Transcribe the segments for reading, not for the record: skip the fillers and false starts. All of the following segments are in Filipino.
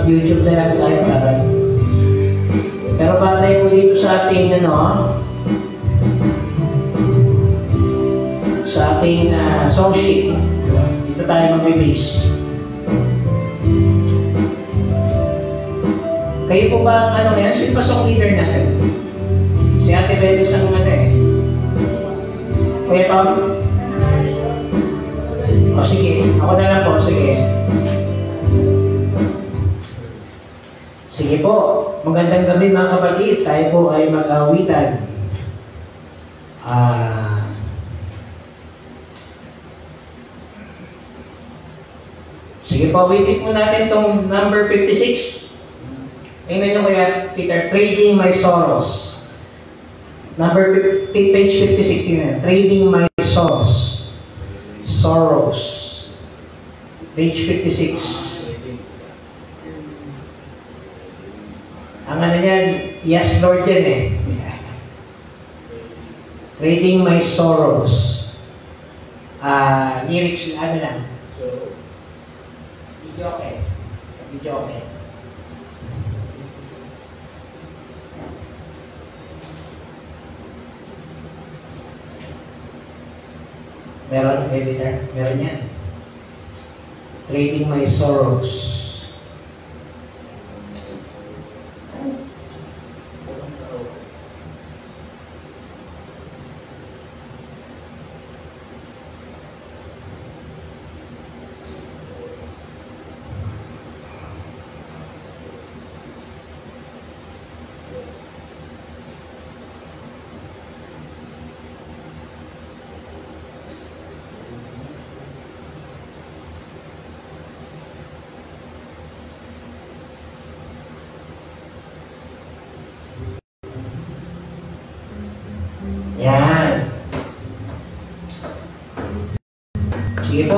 Mag-YouTube na lang tayo taray. Pero batay po dito sa ating sa ating song sheet. Dito tayo mag-base. Kayo po ba yan? Sino pa song leader natin? Si Ate Belis ang Kuya Tom? O sige, ako na lang po, sige. Sige po, magandang gabi mga kapatid. Tayo po ay mag-awitan. Sige po, awitin po natin itong number 56. Tingnan nyo kaya, Peter, Trading My Sorrows. Number 50, page 56 na. Trading My Sorrows. Page 56. Ang yan, yes Lord yan Trading My Sorrows. Lyrics, lang. Video okay. Meron, Peter? Meron yan. Trading My Sorrows. Yan. Sige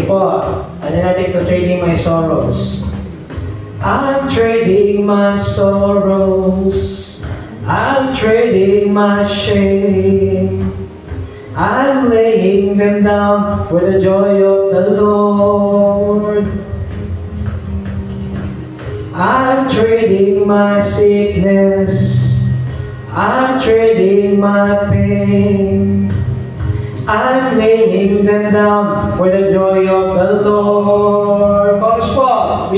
po. Ano natin to Trading My Sorrows. I'm trading my sorrows. I'm trading my shame. I'm laying them down for the joy of the Lord. I'm trading my sickness. I'm trading my pain. I'm laying them down for the joy of the Lord. Chorus po.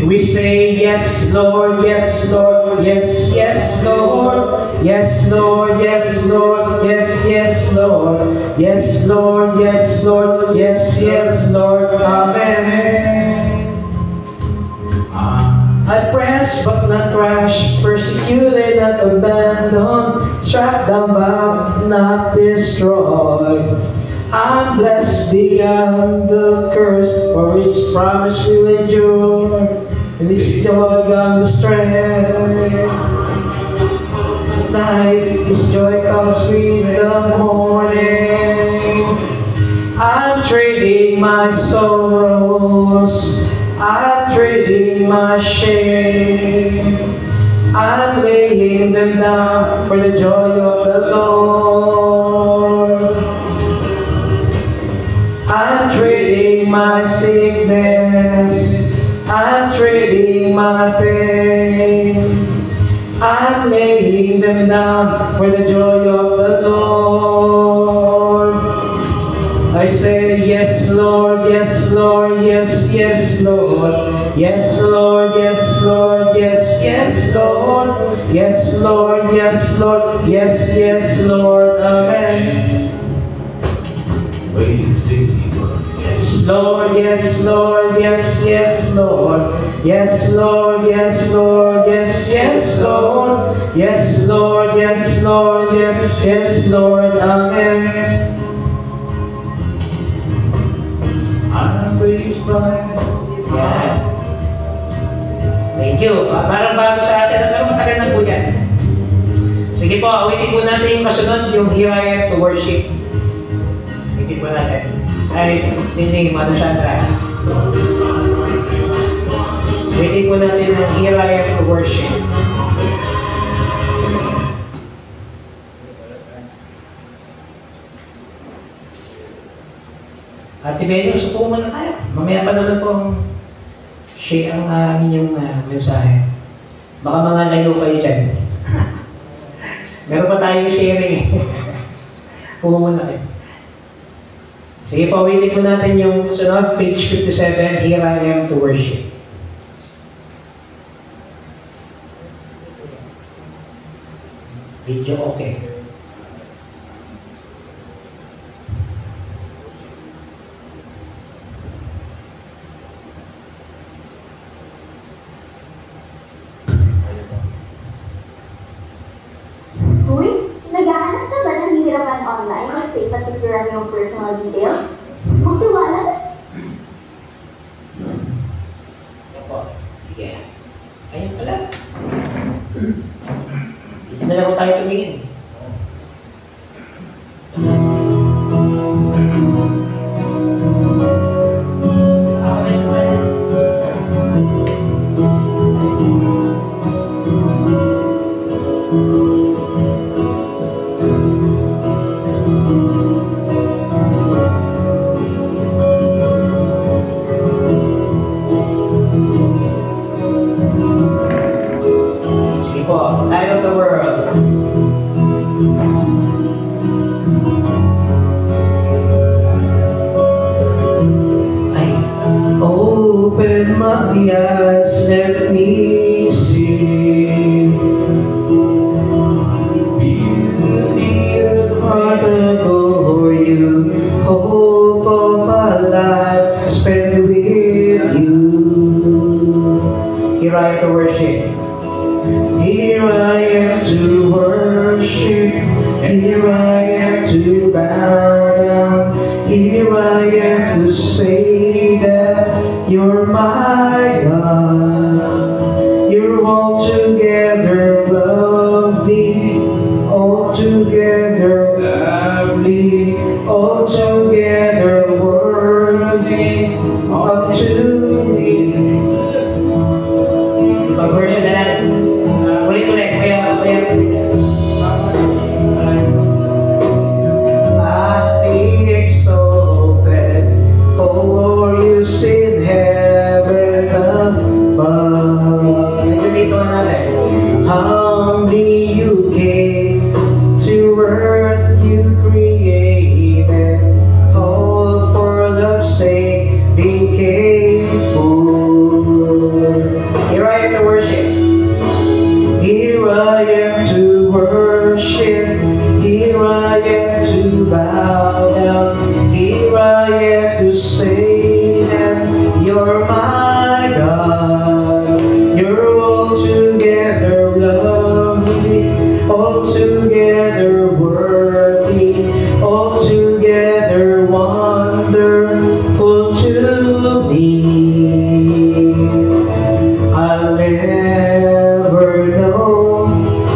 We say, yes, Lord, yes, Lord, yes, yes, Lord, yes, Lord, yes, Lord, yes, yes, Lord, yes, Lord, yes, Lord, yes, yes, Lord, Amen. I press but not crash, persecuted not abandoned, struck down but not destroyed. I'm blessed beyond the curse, for His promise will endure. And His joy comes strength. Night, His joy comes with the morning. I'm trading my sorrows. I'm trading my shame. I'm laying them down for the joy of the Lord. I'm trading my sickness. I'm trading my pain. I'm laying them down for the joy of the Lord. I say, yes, Lord, yes, Lord, yes, yes, Lord. Yes, Lord, yes, Lord, yes, yes, Lord. Yes, Lord, yes, Lord, yes, yes, Lord. Amen. Yes, Lord, yes, Lord, yes, yes, Lord. Yes, Lord, yes, Lord, yes, yes, Lord. Yes, Lord, yes, Lord, yes, yes, Lord. Amen. Yan. Thank you. Parang bago sa atin, pero matagal na po yan. Sige po, awitin po natin yung kasunod, yung Here I Am to Worship. Awitin po natin. Ay, Nining, Mano Chandra. Awitin po natin ang Here I Am to Worship. Ate Benyo, supo muna tayo. Mamaya pa naman po share ang inyong mensahe. Baka mga layo kayo dyan. Meron pa tayong sharing eh. Pumo muna kayo. Sige po, waiting po natin yung sunod, page 57, Here I Am to Worship. Video okay. Uy, naghahanap ka ba ng hihirapan online or safe at secure ang iyong personal details? Magtiwala na. Opo, sige. Ayun pala. Dito na lang tayo tumingin. Light of the world. I open my eyes, let me see. Beauty of heart adore you, hope of my life spent with you. Here I am to worship. Here I am to worship, here I am to bow down, here I am to say that you're my God. You're altogether lovely, altogether lovely, altogether worthy unto me. Pag-version na lang. Ulit-ulit, kaya be exalted, glorious in heaven above. Medyo dito na natin. Humbly you came to earth, you created, all for love's sake became poor. Here I am to worship. Here I am to worship, here I am to bow down, here I am to say that you're my God. You're altogether lovely, altogether worthy, altogether wonderful to me. I'll never know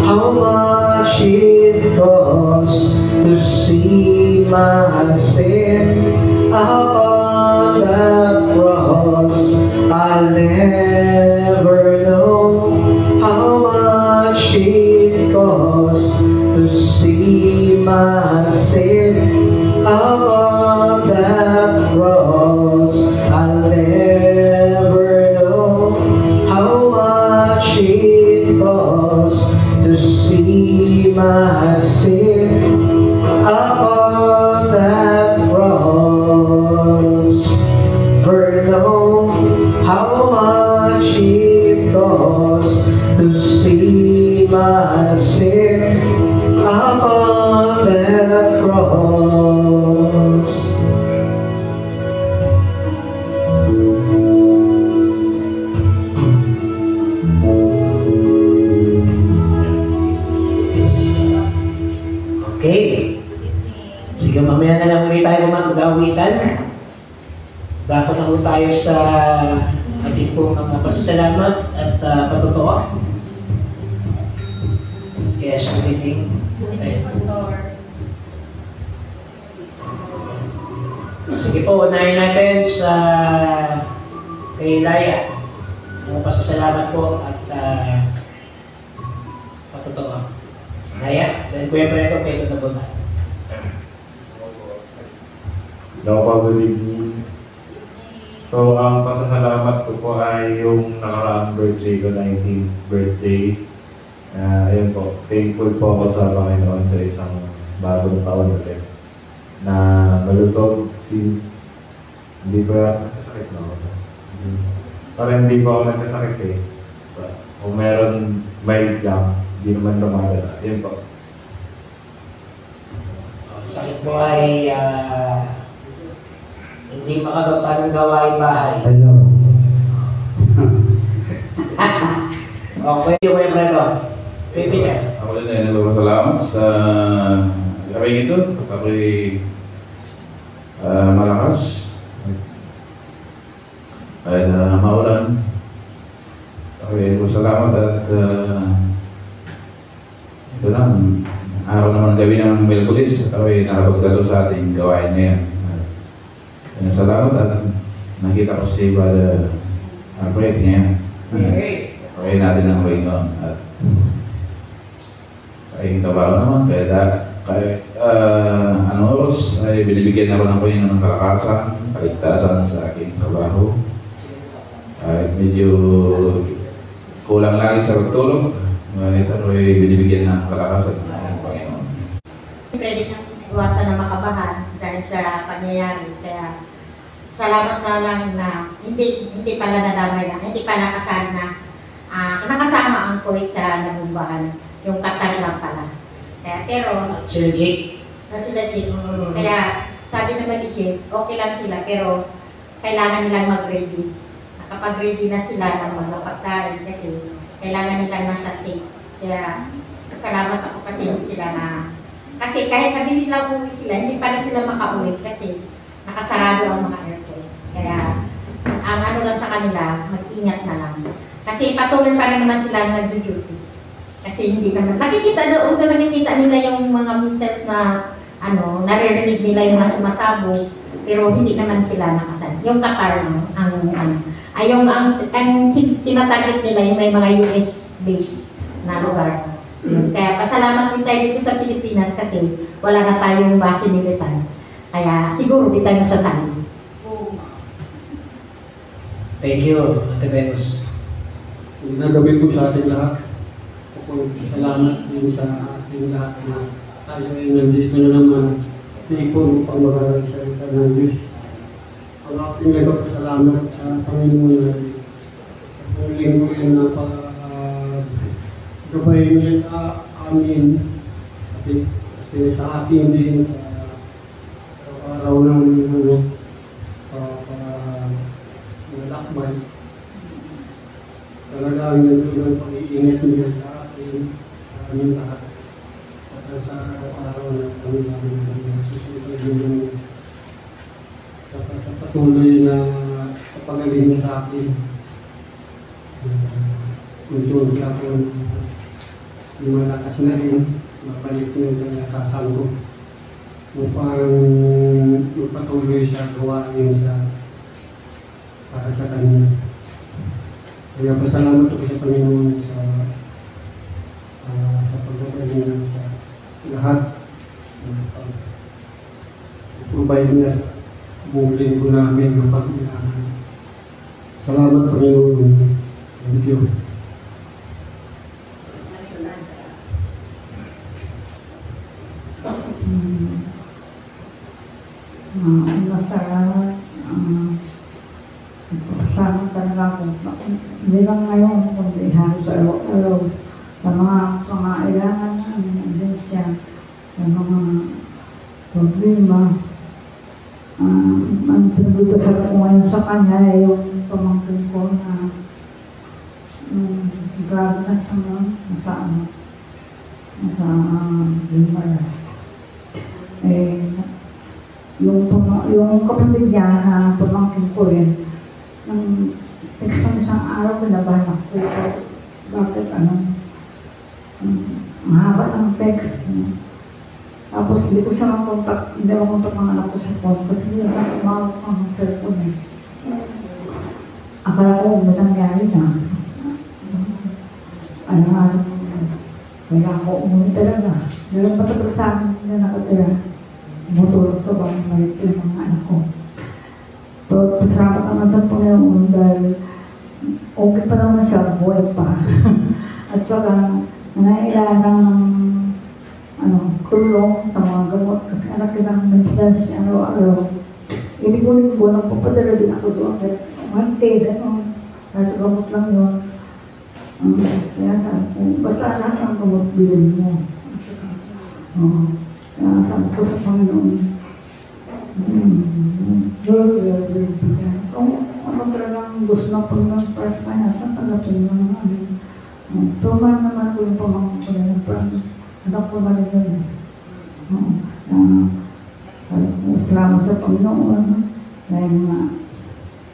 how much it costs to see my sin upon that cross. I'll never know how much it costs to see my sin upon that cross. I'll never know how much it costs to see my sin upon that cross. For know how much it costs to see my sin upon that cross. Okay. Sige, mamaya na lang ulit tayo mag-awitan. Dapat na ulit tayo sa ating pong mga pasasalamat at patotoo. Yes, ulitin. Sige po, unahin natin sa kay Laya. Mga pasasalamat po at patotoo. Laya, dahil Kuya Preto, kayo na po tayo. Hello po, good evening. So, ang pasasalamat ko po ay yung nakaraang birthday ko, 19th birthday. Ayun po, thankful po ako sa Panginoon sa isang bagong taon ulit na malusog since hindi po nagkasakit na ako. Parang hindi po ako nagkasakit eh. Kung meron mild lang, hindi naman lumalala. Ayun po. Sakit mo ay hindi makagapa ng gawain bahay. Hello. Okay, yung may Fredo. Peter. Ako din ay nagpapasalamat sa gabing ito. At ako'y malakas. Kahit maulan. Ako'y nagpapasalamat at ito lang. Araw naman gabi ng Miyerkules. Ako'y nakapagdalo sa ating gawain ngayon. Salamat at nakita ko si Brother Alfred ngayon. Pagkain natin ng Panginoon at ay trabaho naman kahit anong oras ay binibigyan ako ng Panginoon ng kalakasan, kaligtasan sa aking trabaho. Kahit medyo kulang lagi sa pagtulog, ngunit ako ay binibigyan ng kalakasan ng Panginoon. Siyempre din ang iwasan na makabahan dahil sa pangyayari. Kaya salamat na lang na hindi pala nadamay na, hindi pala nakasali na nakasama ang Kuwait sa nabumbahan. Yung Qatar lang pala. Kaya pero Sila Jake. sila Jake. Kaya sabi naman ni Jake, okay lang sila pero kailangan nilang mag-ready. Nakapag-ready na sila ng mga pagkain kasi kailangan nilang nasa safe. Kaya salamat ako kasi sila na kasi kahit sabi nila uwi sila, hindi pa rin sila makauwi kasi nakasarado ang mga airport. Kaya ang ano lang sa kanila, mag-ingat na lang. Kasi patuloy pa rin naman sila nag-duty. Kasi hindi naman, nakikita nila yung mga missiles na naririnig nila yung mga sumasabog, pero hindi naman sila nakasal. Yung Qatar, ang tinatarget nila yung may mga US base na lugar. Kaya pasalamat din tayo dito sa Pilipinas kasi wala na tayong base militar. Kaya siguro di tayo masasali. Thank you, Ate Venus. Nagawin ko sa ating lahat. Salamat din sa ating lahat na tayo ay nandito na naman tipon upang mag-aral sa salita ng Diyos. Ang ating nagpapasalamat sa Panginoon na huling ko yan na gabay niya sa amin at sa atin din sa araw ng lakbay. Talagang nandun ang pag-iingat niya sa atin, sa aming lahat. At sa araw-araw na kami namin susunod niya. Saka sa patuloy na kapagaling niya sa akin. Kuntuon siya kung lumalakas na rin, mabalik niya ang nakasan ko. Upang patuloy sa gawain para sa kanya. Kaya pasalamat ako sa Panginoon sa pagbabaling niya sa lahat. Pubay niya buong linggo namin ng pag-ilahan. Salamat Panginoon. Thank you. Masarap. Sama talaga ako. Hindi lang ngayon, kundi halos araw-araw. Sa mga pangailangan namin, andun siya. Sa mga problema. Ang pinagdasal ko ngayon sa kanya ay yung pamangkin ko na grabe na sa nasa Limaras. Yung kapatid niya na pamangkin ko rin, nang text ng isang araw, pinabahan ako. Bakit ang haba ng text. Tapos hindi ko siya makontak, hindi ako kontak mga anak ko sa phone kasi hindi ako tumawag ko ng cellphone eh. Akala ko may nangyari na. Kaya ako umuwi talaga. Dalawang patagal sa akin na nakatira. tumutulong sa bahay yung mga anak ko. So, pasalamat naman sa Panginoon dahil okay pa naman siya, buhay pa. At saka, nangailangan ng tulong sa mga gamot kasi anak ko ng maintenance niya araw-araw. Inibunin ko, nagpapadala din ako doon. Mante, gano'n. Nasa gamot lang yun. Kaya sabi ko, basta lahat ng gamot bilhin mo. Kaya sabi ko sa Panginoon, kung ano talagang gusto ng Panginoon para sa kanya, tatanggapin mo naman. Tuman naman ko yung pamangkin ko na yung parang anak ko na rin yun. Salamat sa Panginoon dahil nga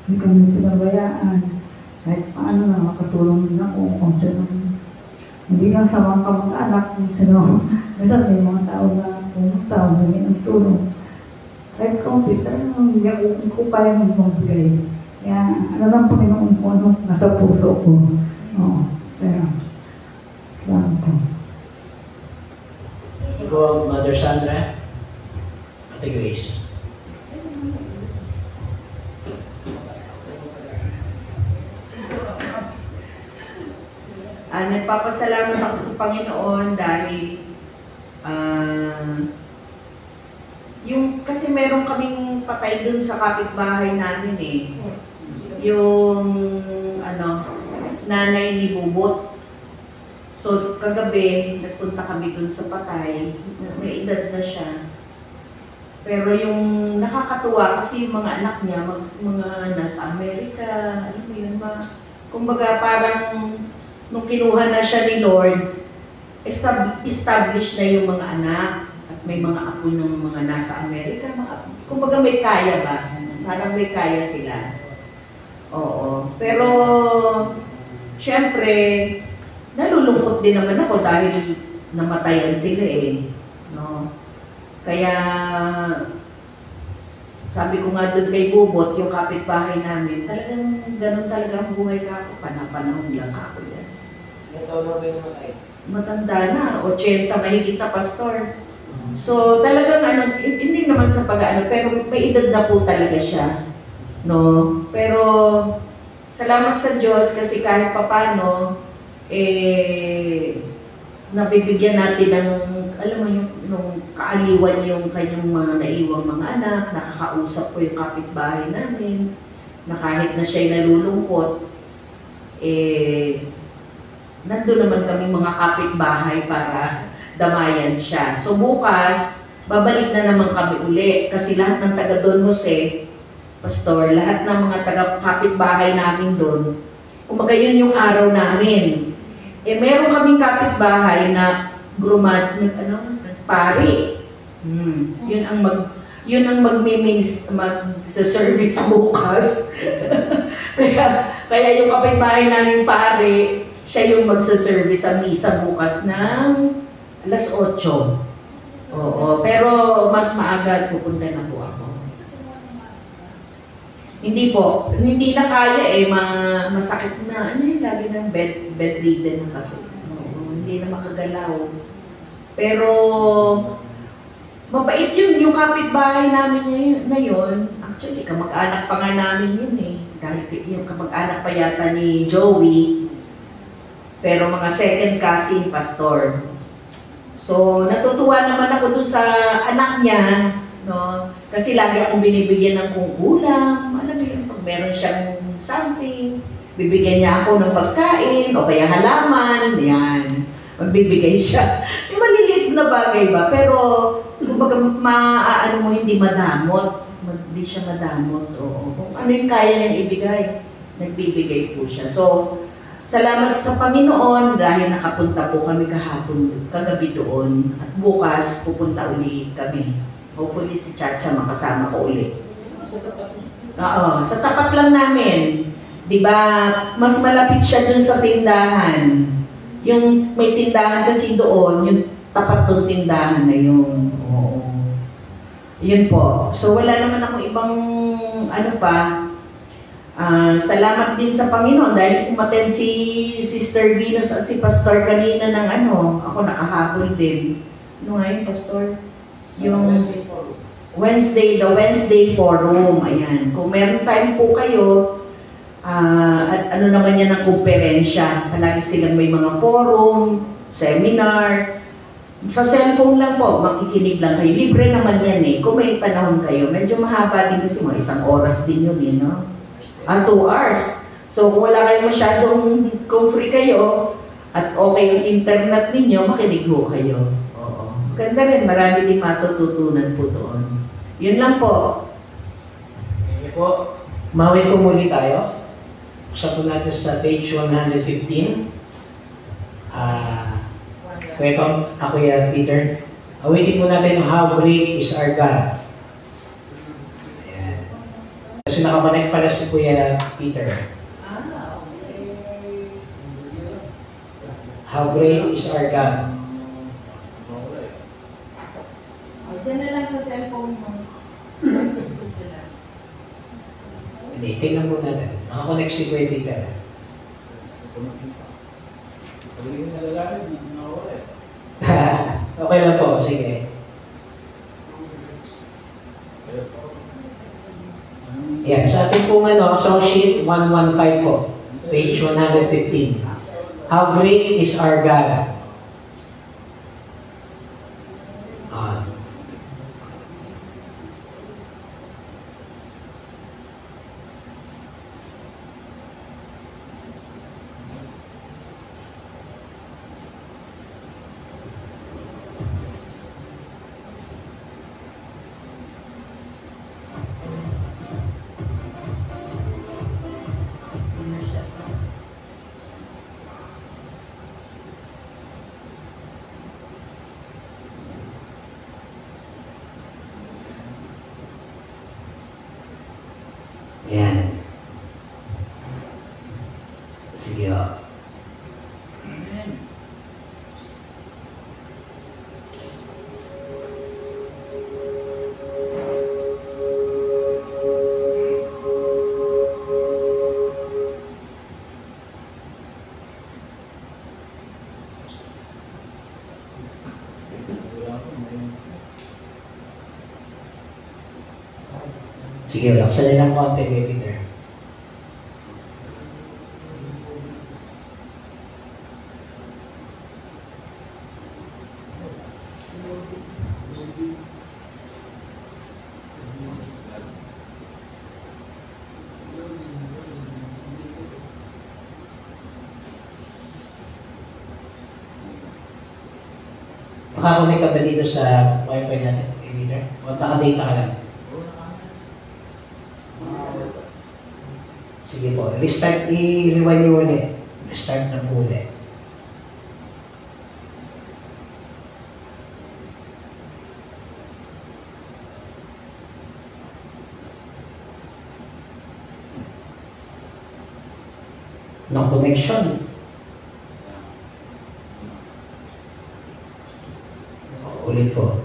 hindi kami pinabayaan. Kahit paano na makatulong din ako kung sino. Hindi lang sa mga kamag-anak kung sino. Minsan may mga tao na pumunta o ang tulong. Kahit computer, hindi ko kaya magbigay. Kaya ano lang Panginoon ko ano nasa puso ko. Pero salamat ko. Ikaw, Mother Sandra, Ate Grace. Nagpapasalamat ako sa Panginoon dahil kasi meron kaming patay dun sa kapitbahay namin yung nanay ni Bubot. So kagabi nagpunta kami dun sa patay, may edad na siya. Pero yung nakakatuwa kasi yung mga anak niya mga nasa Amerika, ano yun ba? Kumbaga parang nung kinuha na siya ni Lord, established na yung mga anak at may mga apo ng mga nasa Amerika. Kumbaga may kaya ba? Parang may kaya sila. Oo. Pero, syempre, nalulungkot din naman ako dahil namatayan sila no? Kaya, sabi ko nga doon kay Bubot, yung kapitbahay namin, talagang ganun talaga ang buhay ka ako. Panahon lang ako yan. Natawag ba yung matay? Matanda na, 80 mahigit na pastor. So talagang hindi naman sa pag-ano, pero may edad na po talaga siya. No? Pero salamat sa Diyos kasi kahit papano, nabibigyan natin ng, alam mo yung kaaliwan yung kanyang mga naiwang mga anak, nakakausap ko yung kapitbahay namin, na kahit na siya'y nalulungkot, nandun naman kami mga kapitbahay para damayan siya. So bukas, babalik na naman kami uli kasi lahat ng taga Don Jose, Pastor, lahat ng mga taga-kapitbahay namin doon, kumbaga yun yung araw namin. Meron kaming kapitbahay na pari. Yun ang mag-service bukas. kaya yung kapitbahay namin pari, siya yung magsa-service sa misa bukas ng alas 8. Oo, pero mas maaga pupunta na po ako. Hindi po, hindi na kaya masakit na, lagi ng bedridden na kasi. Hindi na makagalaw. Pero, mabait yung kapitbahay namin na yun. Actually, kamag-anak pa nga namin yun Dahil yung kamag-anak pa yata ni Joey. Pero mga second cousin, pastor. So, natutuwa naman ako dun sa anak niya, no? Kasi lagi akong binibigyan ng kukulang. Alam mo yun, pag meron siyang something, bibigyan niya ako ng pagkain, o kaya halaman, yan. Magbibigay siya. Yung maliliit na bagay ba? Pero, kumbaga, mo, hindi madamot. Hindi siya madamot. Oo. Kung ano yung kaya niyang ibigay, nagbibigay po siya. So, salamat sa Panginoon dahil nakapunta po kami kagabi doon. At bukas, pupunta uli kami. Hopefully si Chacha makasama ko uli. Oo, sa tapat lang namin. Diba, mas malapit siya dun sa tindahan. Yung may tindahan kasi doon, yung tapat doon tindahan na yun. Oo. Yun po. So wala naman akong ibang salamat din sa Panginoon dahil umaten si Sister Venus at si Pastor kanina ng ako nakahabol din. Ano nga yun, Pastor? Yung the Wednesday Forum, ayan. Kung meron time po kayo, at ano naman yan ang kumperensya. Palagi silang may mga forum, seminar. Sa cellphone lang po, makikinig lang kayo. Libre naman yan eh. Kung may panahon kayo, medyo mahaba din kasi mga 1 oras din yun eh, no? 2 hours. So kung wala kayo masyadong, kung free kayo, at okay yung internet ninyo, makinig ho kayo. Oo. Ganda rin, marami din matututunan po doon. Yun lang po. Okay po. Mawin po muli tayo. Usap po natin sa page 115. Kuya Tom, Kuya Peter. Awitin po natin yung How Great is Our God. Ayan. Kasi nakakonect pala si Kuya Peter. How great is our God. Diyan na lang sa cellphone mo. Hindi, tingnan po natin. Nakakonect si Kuya Peter. Okay lang po, sige. Yan, sa ating pong song sheet 115 po. Page 115. How great is our God? Yan. Sige o. Sige, laksan nyo ng konti, Kuya Peter. Makakunik ka ba dito sa wifi natin, Kuya Peter? O naka-data ka lang? Sige po, restart, i-rewind nyo ulit. Restart na po ulit. No connection. Ulit po.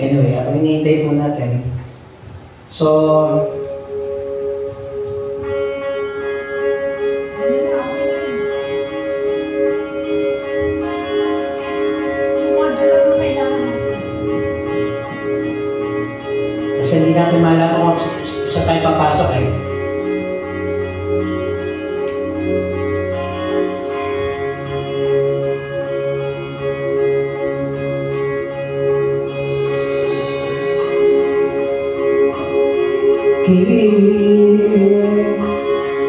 Anyway, ako hinihintay po natin. So, kasi hindi natin malaman kung sa tayo papasok eh.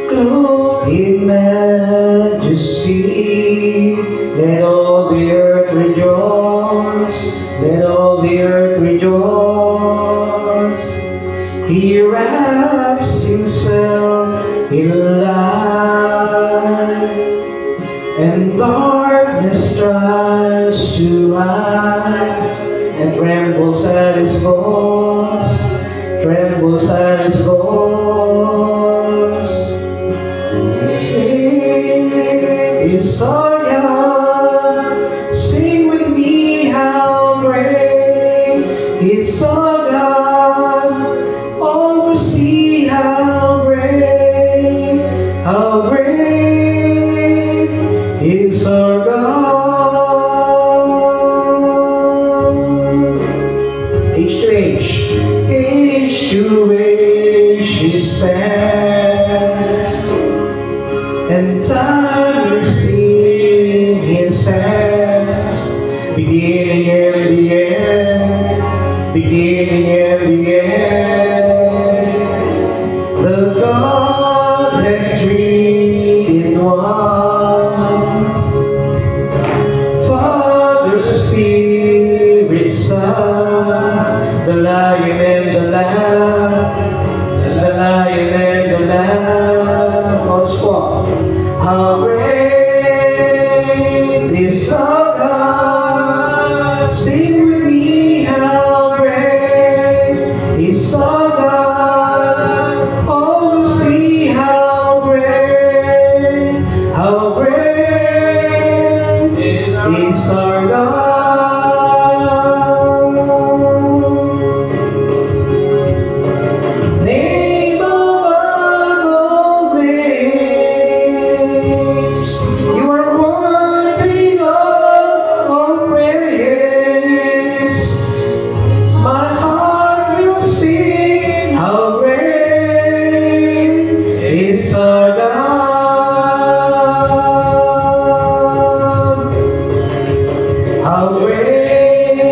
Clothed in majesty, let all the earth rejoice, let all the earth rejoice. He wraps himself in light, and darkness tries to hide, and trembles at his voice, trembles at his voice. Great is our God, sing with me, how great is our God. All will see how great is our God. How great is our God. Sing with me, how great is our God. Oh, see how great is our God. Name above all names, you are worthy of all praise. My heart will sing, how great is our God. How great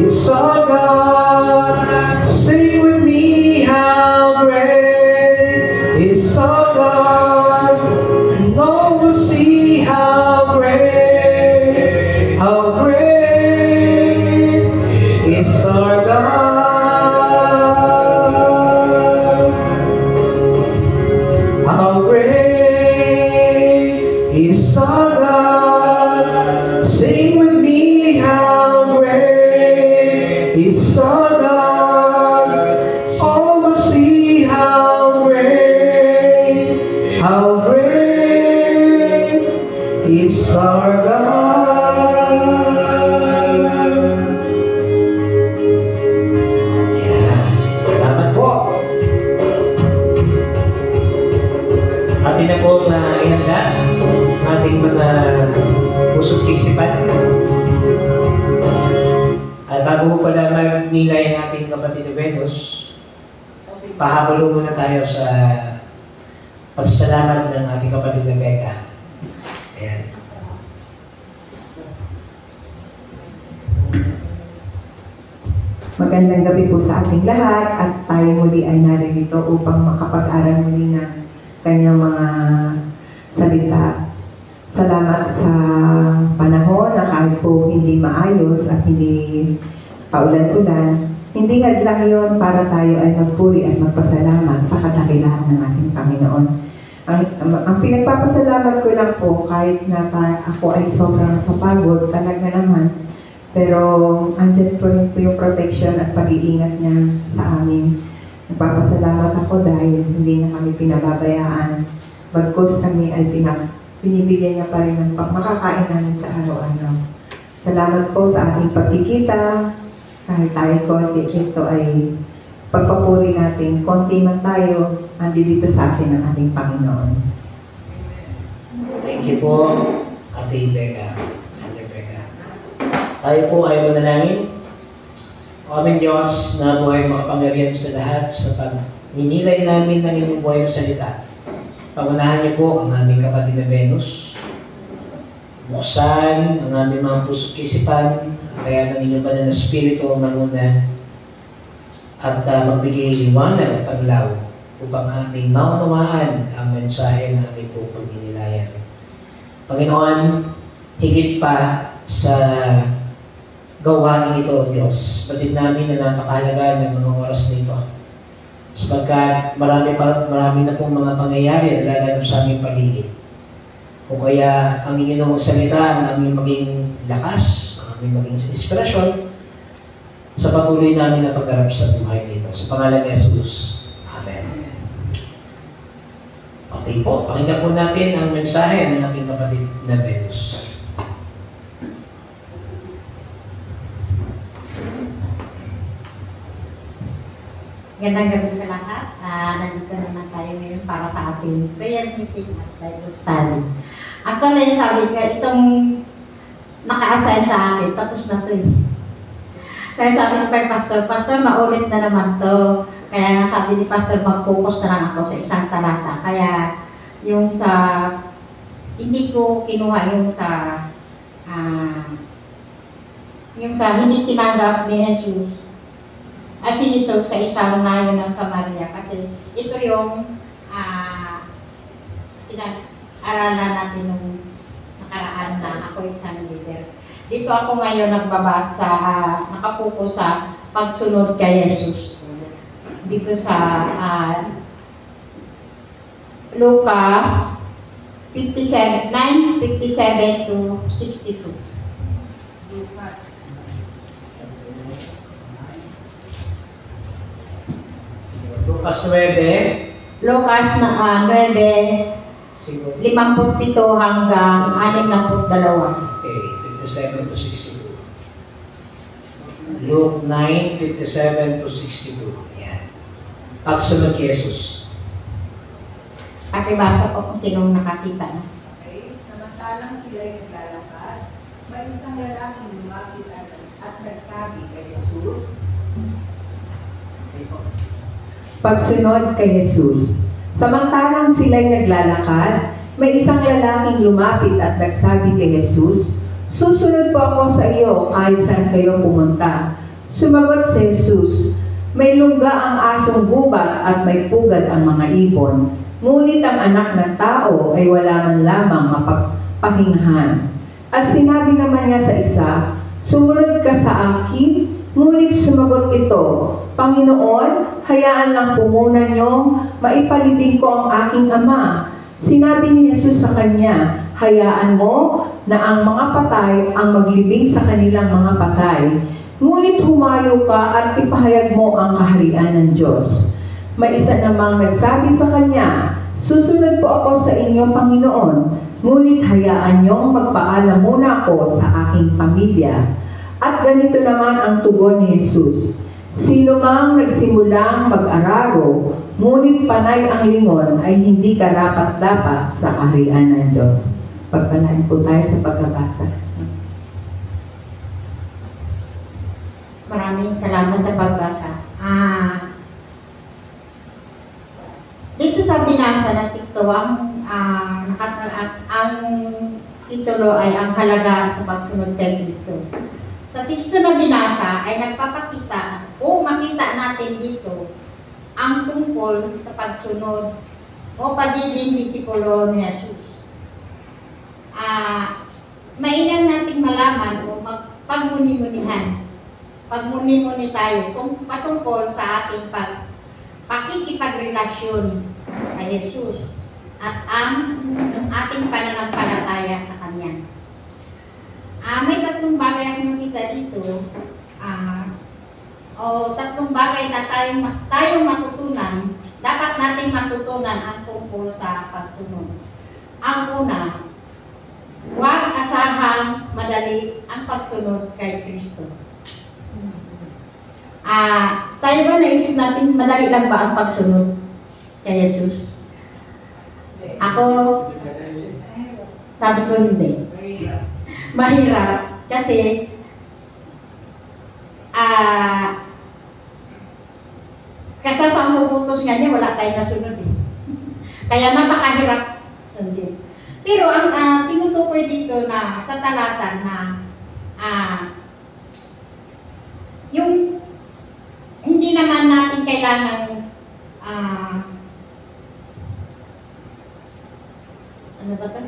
is our God. Sing with me, how great is our God. And all will see how great is our God. How great is our God. Sing with me, how great is our God. All will see how great is our God. Ayan. Salamat po. Atin na po na ihanda ating mga puso't isipan. At bago po pala magnilay ang ating kapatid na Venus, pahabol muna tayo sa pasasalamat ng ating kapatid na Becca. Ayan. Magandang gabi po sa ating lahat at tayo muli ay naririto upang makapag-aral muli ng kanyang mga salita. Salamat sa panahon na kahit po hindi maayos at hindi paulan-ulan, hindi hadlang yon para tayo ay magpuri at magpasalamat sa kadakilahan ng ating Panginoon. Ang pinagpapasalamat ko lang po kahit na ako ay sobrang napapagod, talaga naman, pero andyan po rin po yung protection at pag-iingat niya sa amin. Nagpapasalamat ako dahil hindi na kami pinababayaan. Bagkus kami ay pinibigyan niya pa rin ng makakain namin sa araw-araw. Salamat po sa ating pagkikita. Kahit tayo konti, ito ay pagpapuri natin. Konti man tayo, andito sa atin ang ating Panginoon. Thank you po, Ate Becca. Tayo po ay manalangin. O aming Diyos na buhay makapangyarihan sa lahat sa pagninilay namin ng inyong buhay na salita. Pangunahan niyo po ang aming kapatid na Venus. Buksan ang aming mga puso't isipan, kaya ng inyong banal na spirito ang manguna at magbigay liwanag at taglaw upang aming maunawaan ang mensahe na aming po pagnilayan. Panginoon, higit pa sa gawain ito, O Diyos, batid namin na napakahalaga ng mga oras na ito. Sapagkat marami na pong mga pangyayari na nagaganap sa aming paligid. O kaya ang inyong salita, ang aming maging lakas, ang aming maging inspirasyon sa patuloy namin na pagharap sa buhay nito. Sa pangalan ni Jesus. Amen. Okay po, pakinggan po natin ang mensahe ng ating kapatid na Venus. Gandang gabi sa lahat. Nandito naman tayo ngayon para sa ating prayer meeting at Bible study. Actually, sabi ko, itong naka-assign sa akin, tapos na ito eh. Dahil sabi ko kay Pastor, maulit na naman to. Kaya nga sabi ni Pastor, mag-focus na lang ako sa isang talata. Kaya yung sa, hindi ko kinuha yung sa hindi tinanggap ni Jesus. Si Jesus sa isang nayon ng Samaria. Kasi ito yung aralan natin nung nakaraan na ako isang leader. Dito ako ngayon nagbabasa, nakapokus sa pagsunod kay Jesus. Dito sa Lucas 9:57 to 62. Lucas 9. Lucas na 9, Siguro. 57 hanggang 62. Okay, 57 to 62. Luke 9, 57 to 62. Yan. Pagsunod kay Jesus. Pakibasa po kung sinong nakakita na. Okay, samantalang sila'y naglalakad, may isang lalaking lumapit at nagsabi kay Jesus. Pagsunod kay Jesus. Samantalang sila'y naglalakad, may isang lalaking lumapit at nagsabi kay Jesus, "Susunod po ako sa iyo kahit saan kayo pumunta." Sumagot si Jesus, "May lungga ang asong gubat at may pugad ang mga ibon. Ngunit ang anak ng tao ay wala man lamang mapagpahingahan." At sinabi naman niya sa isa, "Sumunod ka sa akin." Ngunit sumagot ito, "Panginoon, hayaan lang po muna niyong maipalibing ko ang aking ama." Sinabi ni Jesus sa kanya, "Hayaan mo na ang mga patay ang maglibing sa kanilang mga patay. Ngunit humayo ka at ipahayag mo ang kaharian ng Diyos." May isa namang nagsabi sa kanya, "Susunod po ako sa inyo, Panginoon, ngunit hayaan niyong magpaalam muna ako sa aking pamilya." At ganito naman ang tugon ni Jesus, "Sino mang nagsimulang mag-araro, ngunit panay ang lingon ay hindi karapat-dapat sa kaharian ng Diyos." Pagpalain po tayo sa pagbabasa. Maraming salamat sa pagbasa. Dito sa binasa ng teksto, ang titulo ay ang halaga sa pagsunod kay Kristo. Sa teksto na binasa ay nagpapakita o makita natin dito ang tungkol sa pagsunod o pagiging disipulo ni Jesus. Mainam nating malaman o pagmuni-munihan. Pagmuni-muni tayo kung patungkol sa ating pakikipagrelasyon kay Jesus at ang ating pananampalataya sa Kanya. May tatlong bagay ang nakita dito. Tatlong bagay na tayong matutunan, dapat nating matutunan ang tungkol sa pagsunod. Ang una, huwag asahang madali ang pagsunod kay Kristo. Tayo ba naisip natin madali lang ba ang pagsunod kay Jesus? Ako, sabi ko hindi. Mahirap kasi kasasang puputos nga niya, wala tayong nasunod eh. Kaya napakahirap sundin. Pero ang tinutukoy dito na sa talata na yung hindi naman natin kailangan ano ba ito?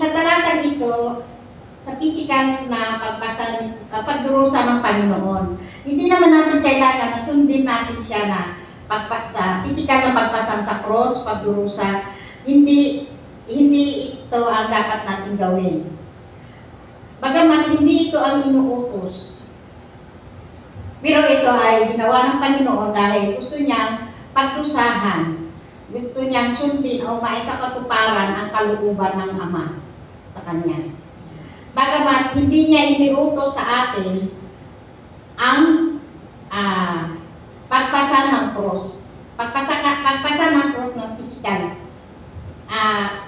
Sa talatang ito, sa physical na pagdurusa ng Panginoon, hindi naman natin kailangan na sundin natin siya na physical na pagpasang sa cross, pagdurusa. Hindi ito ang dapat natin gawin. Bagaman hindi ito ang inuutos. Pero ito ay ginawa ng Panginoon dahil gusto niyang pagdusahan. Gusto niyang sundin o maisakatuparan ang kalooban ng Ama sa Kanya. Bagamat hindi niya iniutos sa atin ang pagpasa ng cross. Pagpasa ng cross ng physical.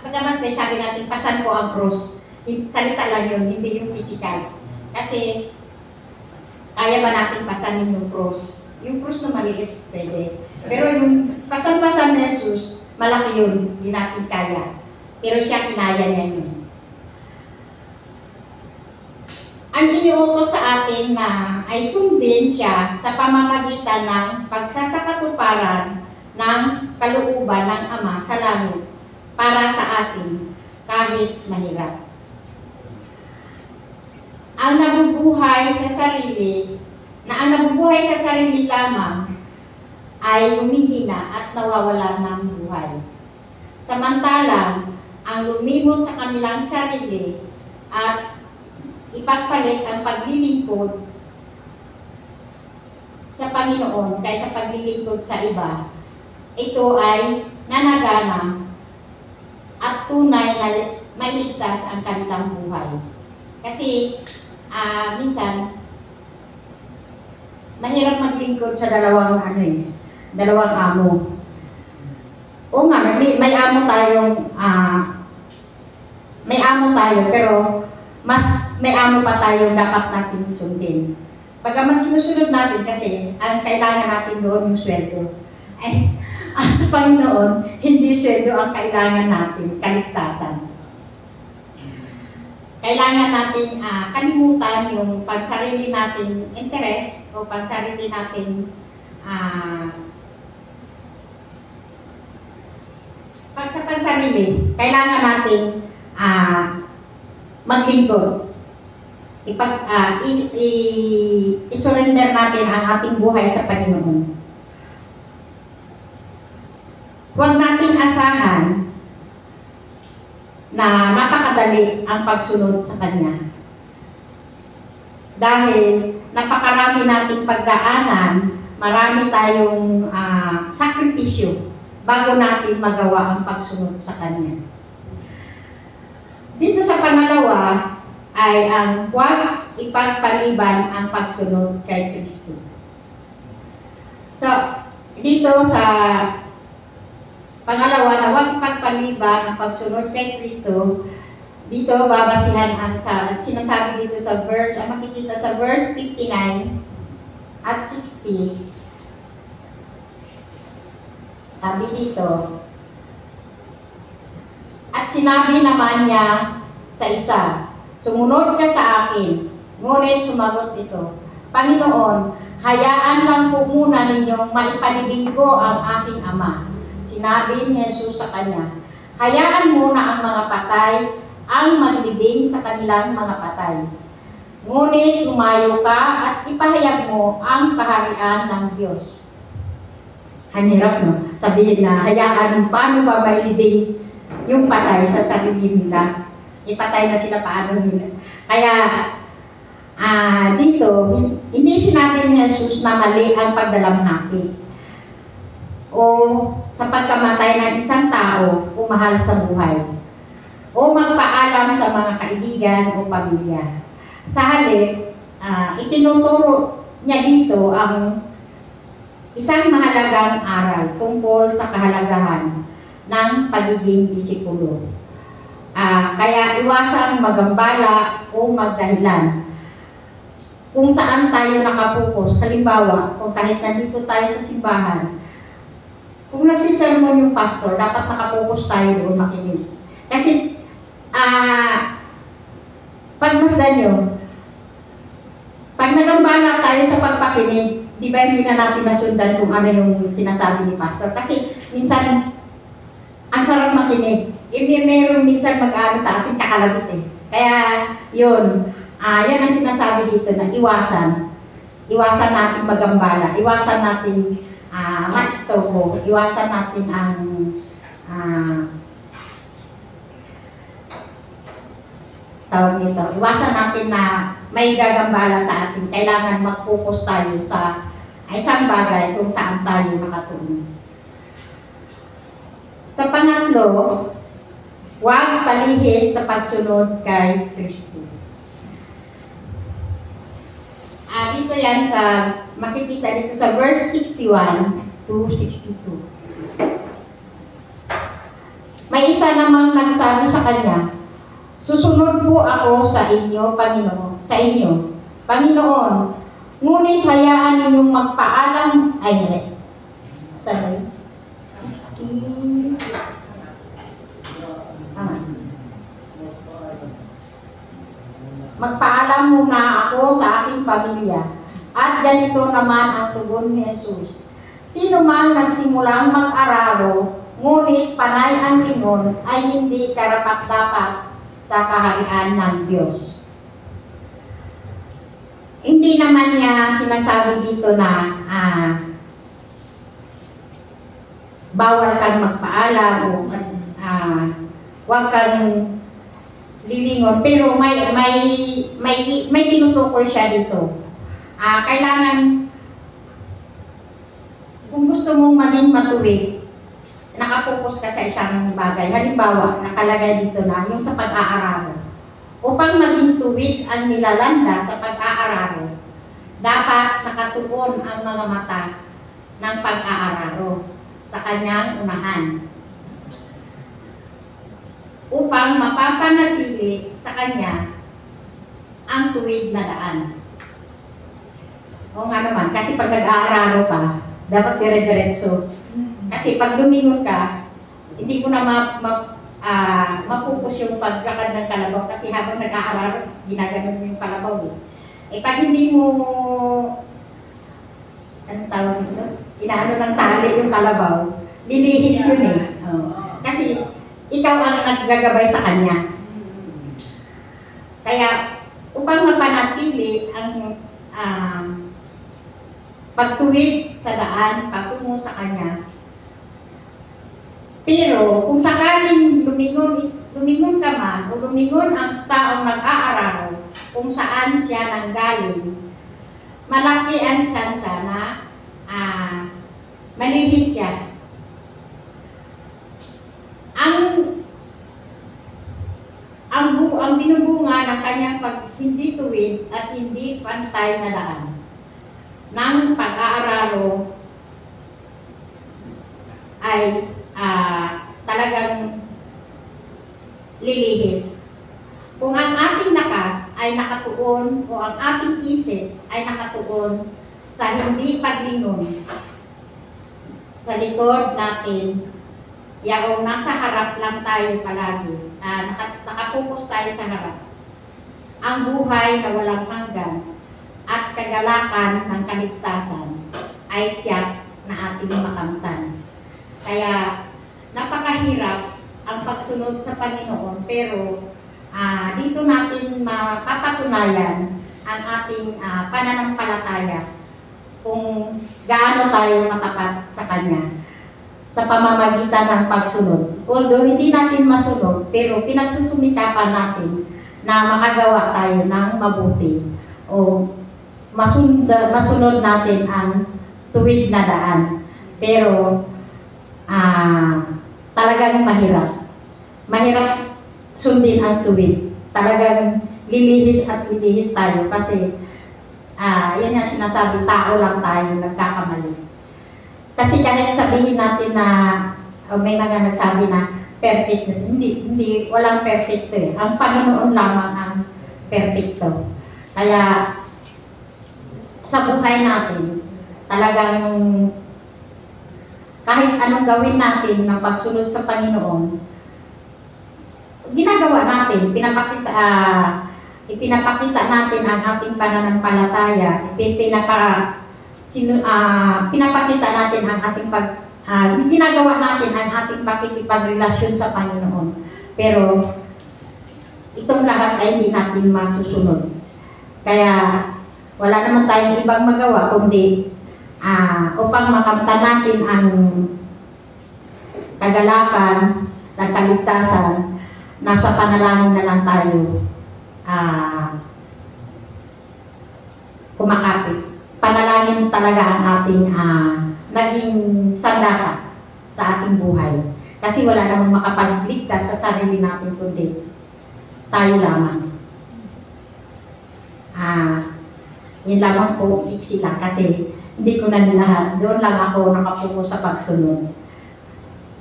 Bagamat may sabi natin, pasan ko ang cross. Salita lang yun, hindi yung physical. Kasi kaya ba natin pasanin yung cross? Yung cross na maliit, pwede. Pero yung pasan-pasan ni Jesus, malaki yun, hindi natin kaya. Pero siya, kinaya niya yun. Ang iniutos sa atin na ay sundin siya sa pamamagitan ng pagsasakatuparan ng kalooban ng Ama sa langit para sa atin kahit mahirap. Ang nabubuhay sa sarili lamang ay humihina at nawawala ng buhay. Samantalang, ang lumimot sa kanilang sarili at ipagpalit ang paglilingkod sa Panginoon kaysa paglilingkod sa iba, ito ay nanagana at tunay na mailigtas ang kanilang buhay. Kasi minsan mahirap maglingkod sa dalawang amo. Oo nga, may amo tayo, pero mas may amo pa tayo dapat natin sundin. Pagkaman sinusunod natin kasi ang kailangan natin doon yung sweldo. Ay, ang Panginoon, hindi sweldo ang kailangan natin, kaligtasan. Kailangan natin kalimutan yung pansarili natin interest o pansarili natin sa pansarili. Kailangan natin maglingkod. I-surrender natin ang ating buhay sa Panginoon. Huwag nating asahan na napakadali ang pagsunod sa Kanya. Dahil napakarami nating pagdaanan, marami tayong sakripisyo bago natin magawa ang pagsunod sa Kanya. Dito sa pangalawa ay ang huwag ipagpaliban ang pagsunod kay Kristo. So, dito sa pangalawa na huwag ipagpaliban ang pagsunod kay Kristo, dito babasihan ang sinasabi dito sa verse, ang makikita sa verse 59 at 60. Sabi dito, at sinabi naman niya sa isa, sumunod ka sa akin. Ngunit sumagot ito, Panginoon, hayaan lang po muna ninyong maipanibig ko ang aking ama. Sinabi ni Jesus sa kanya, hayaan muna ang mga patay ang maglibing sa kanilang mga patay. Ngunit tumayo ka at ipahayag mo ang kaharian ng Diyos. Hanirap, no? Sabihin na, hayaan paano ba mailibing yung patay sa sarili nila. Ipatay na sila paano nila. Kaya, dito, hindi sinabi ni Jesus na mali ang pagdalamhati o sa pagkamatay ng isang tao o mahal sa buhay o magpaalam sa mga kaibigan o pamilya. Sa halip, itinuturo niya dito ang isang mahalagang aral tungkol sa kahalagahan ng pagiging disipulo. Kaya iwasang magambala o magdahilan kung saan tayo nakapokus. Halimbawa, kung kahit nandito tayo sa simbahan, kung nagsisermon yung pastor, dapat nakapokus tayo doon makinig. Kasi, pagmasdan nyo, pag nagambala tayo sa pagpakinig, di ba hindi na natin nasundan kung ano yung sinasabi ni pastor? Kasi minsan, ang sarap makinig. Meron minsan mag-ano sa ating kakalabit eh. Kaya, yun. Yan ang sinasabi dito na iwasan. Iwasan natin magambala. Iwasan natin mag-stopo. Iwasan natin ang tawag nito. Iwasan natin na may gagambala sa atin. Kailangan mag-focus tayo sa isang bagay kung saan tayo nakatuon. Sa pangatlo, huwag palihis sa pagsunod kay Kristo. Dito yan sa, makikita dito sa verse 61 to 62. May isa namang nagsabi sa kanya, susunod po ako sa inyo, Panginoon, Panginoon, ngunit hayaan ninyong magpaalam, sorry, 60, magpaalam muna ako sa aking pamilya. At ganito naman ang tugon ni Jesus. Sino mang nagsimulang mag-araro, ngunit panay ang lingon, ay hindi karapat-dapat sa kaharian ng Diyos. Hindi naman niya sinasabi dito na bawal kang magpaalam o huwag kang lilingon. Pero may tinutukoy siya dito. Kailangan, kung gusto mong maging matuwid, nakapokus ka sa isang bagay. Halimbawa, nakalagay dito na yung sa pag-aararo. Upang maging tuwid ang nilalanda sa pag-aararo, dapat nakatuon ang mga mata ng pag-aararo sa kanyang unahan. Upang mapapanatili sa kanya ang tuwid na daan. O nga naman, kasi pag nag-aararo ka, dapat dire-diretso. Kasi pag lumingon ka, hindi ko na mapupus yung paglakad ng kalabaw kasi habang nag-aararo, ginaganon mo yung kalabaw eh. Pag hindi mo, anong tawag nito? Inaano ng tali yung kalabaw, lilihis yun eh. Kasi ikaw ang naggagabay sa kanya. Kaya upang mapanatili ang pagtuwid sa daan, patungo sa kanya. Pero kung sakaling lumingon ka man o lumingon ang taong nag-aararo kung saan siya nanggaling, malaki ang tsansa na malihis siya. Ang binubunga ng kanyang hindi tuwid at hindi pantay na daan ng pag-aararo ay talagang lilihis. Kung ang ating lakas ay nakatuon o ang ating isip ay nakatuon sa hindi paglingon sa likod natin, yaong nasa harap lang tayo palagi, nakapokus tayo sa harap, ang buhay na walang hanggan at kagalakan ng kaligtasan ay tiyak na ating makamtan. Kaya napakahirap ang pagsunod sa Panginoon, pero dito natin mapapatunayan ang ating pananampalataya kung gaano tayo matapat sa Kanya sa pamamagitan ng pagsunod. Although hindi natin masunod, pero pinagsusumikapan natin na makagawa tayo ng mabuti o masunod natin ang tuwid na daan. Pero talagang mahirap. Mahirap sundin ang tuwid. Talagang lilihis at lilihis tayo kasi yan yung sinasabi, tao lang tayo, nagkakamali. Kasi kahit sabihin natin na may mga nagsabi na perfectness, hindi, walang perfecto eh. Ang Panginoon lamang ang perfecto. Kaya sa buhay natin, talagang kahit anong gawin natin ng pagsunod sa Panginoon, ginagawa natin, ipinapakita natin ang ating pananampalataya, pinapakita natin ang ating ginagawa natin ang ating pakikipagrelasyon sa Panginoon. Pero itong lahat ay hindi natin masusunod. Kaya wala naman tayong ibang magawa kundi upang makamtan natin ang kagalakan at kaligtasan, nasa panalangin na lang tayo kumakapit. Panalangin talaga ang ating naging sandata sa ating buhay. Kasi wala namang makapagligtas sa sarili natin kundi tayo lamang. Yun lamang po, iksi lang kasi hindi ko na lahat. Doon lang ako nakapokus sa pagsunod.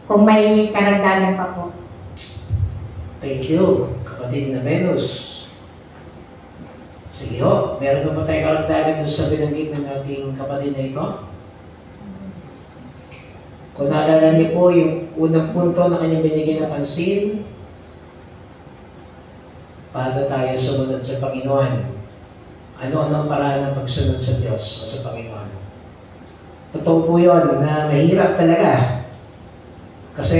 Kung may karagdagan pa po. Thank you, kapatid na Venus. Sige ho, meron na ba tayo karagdagan doon sa binanggit ng ating kapatid na ito? Kung naalala niyo po yung unang punto na kanyang binigyan ng pansin, paano tayo sumunod sa Panginoon? Ano-ano ang paraan ng pagsunod sa Diyos o sa Panginoon? Totoo po yun na mahirap talaga. Kasi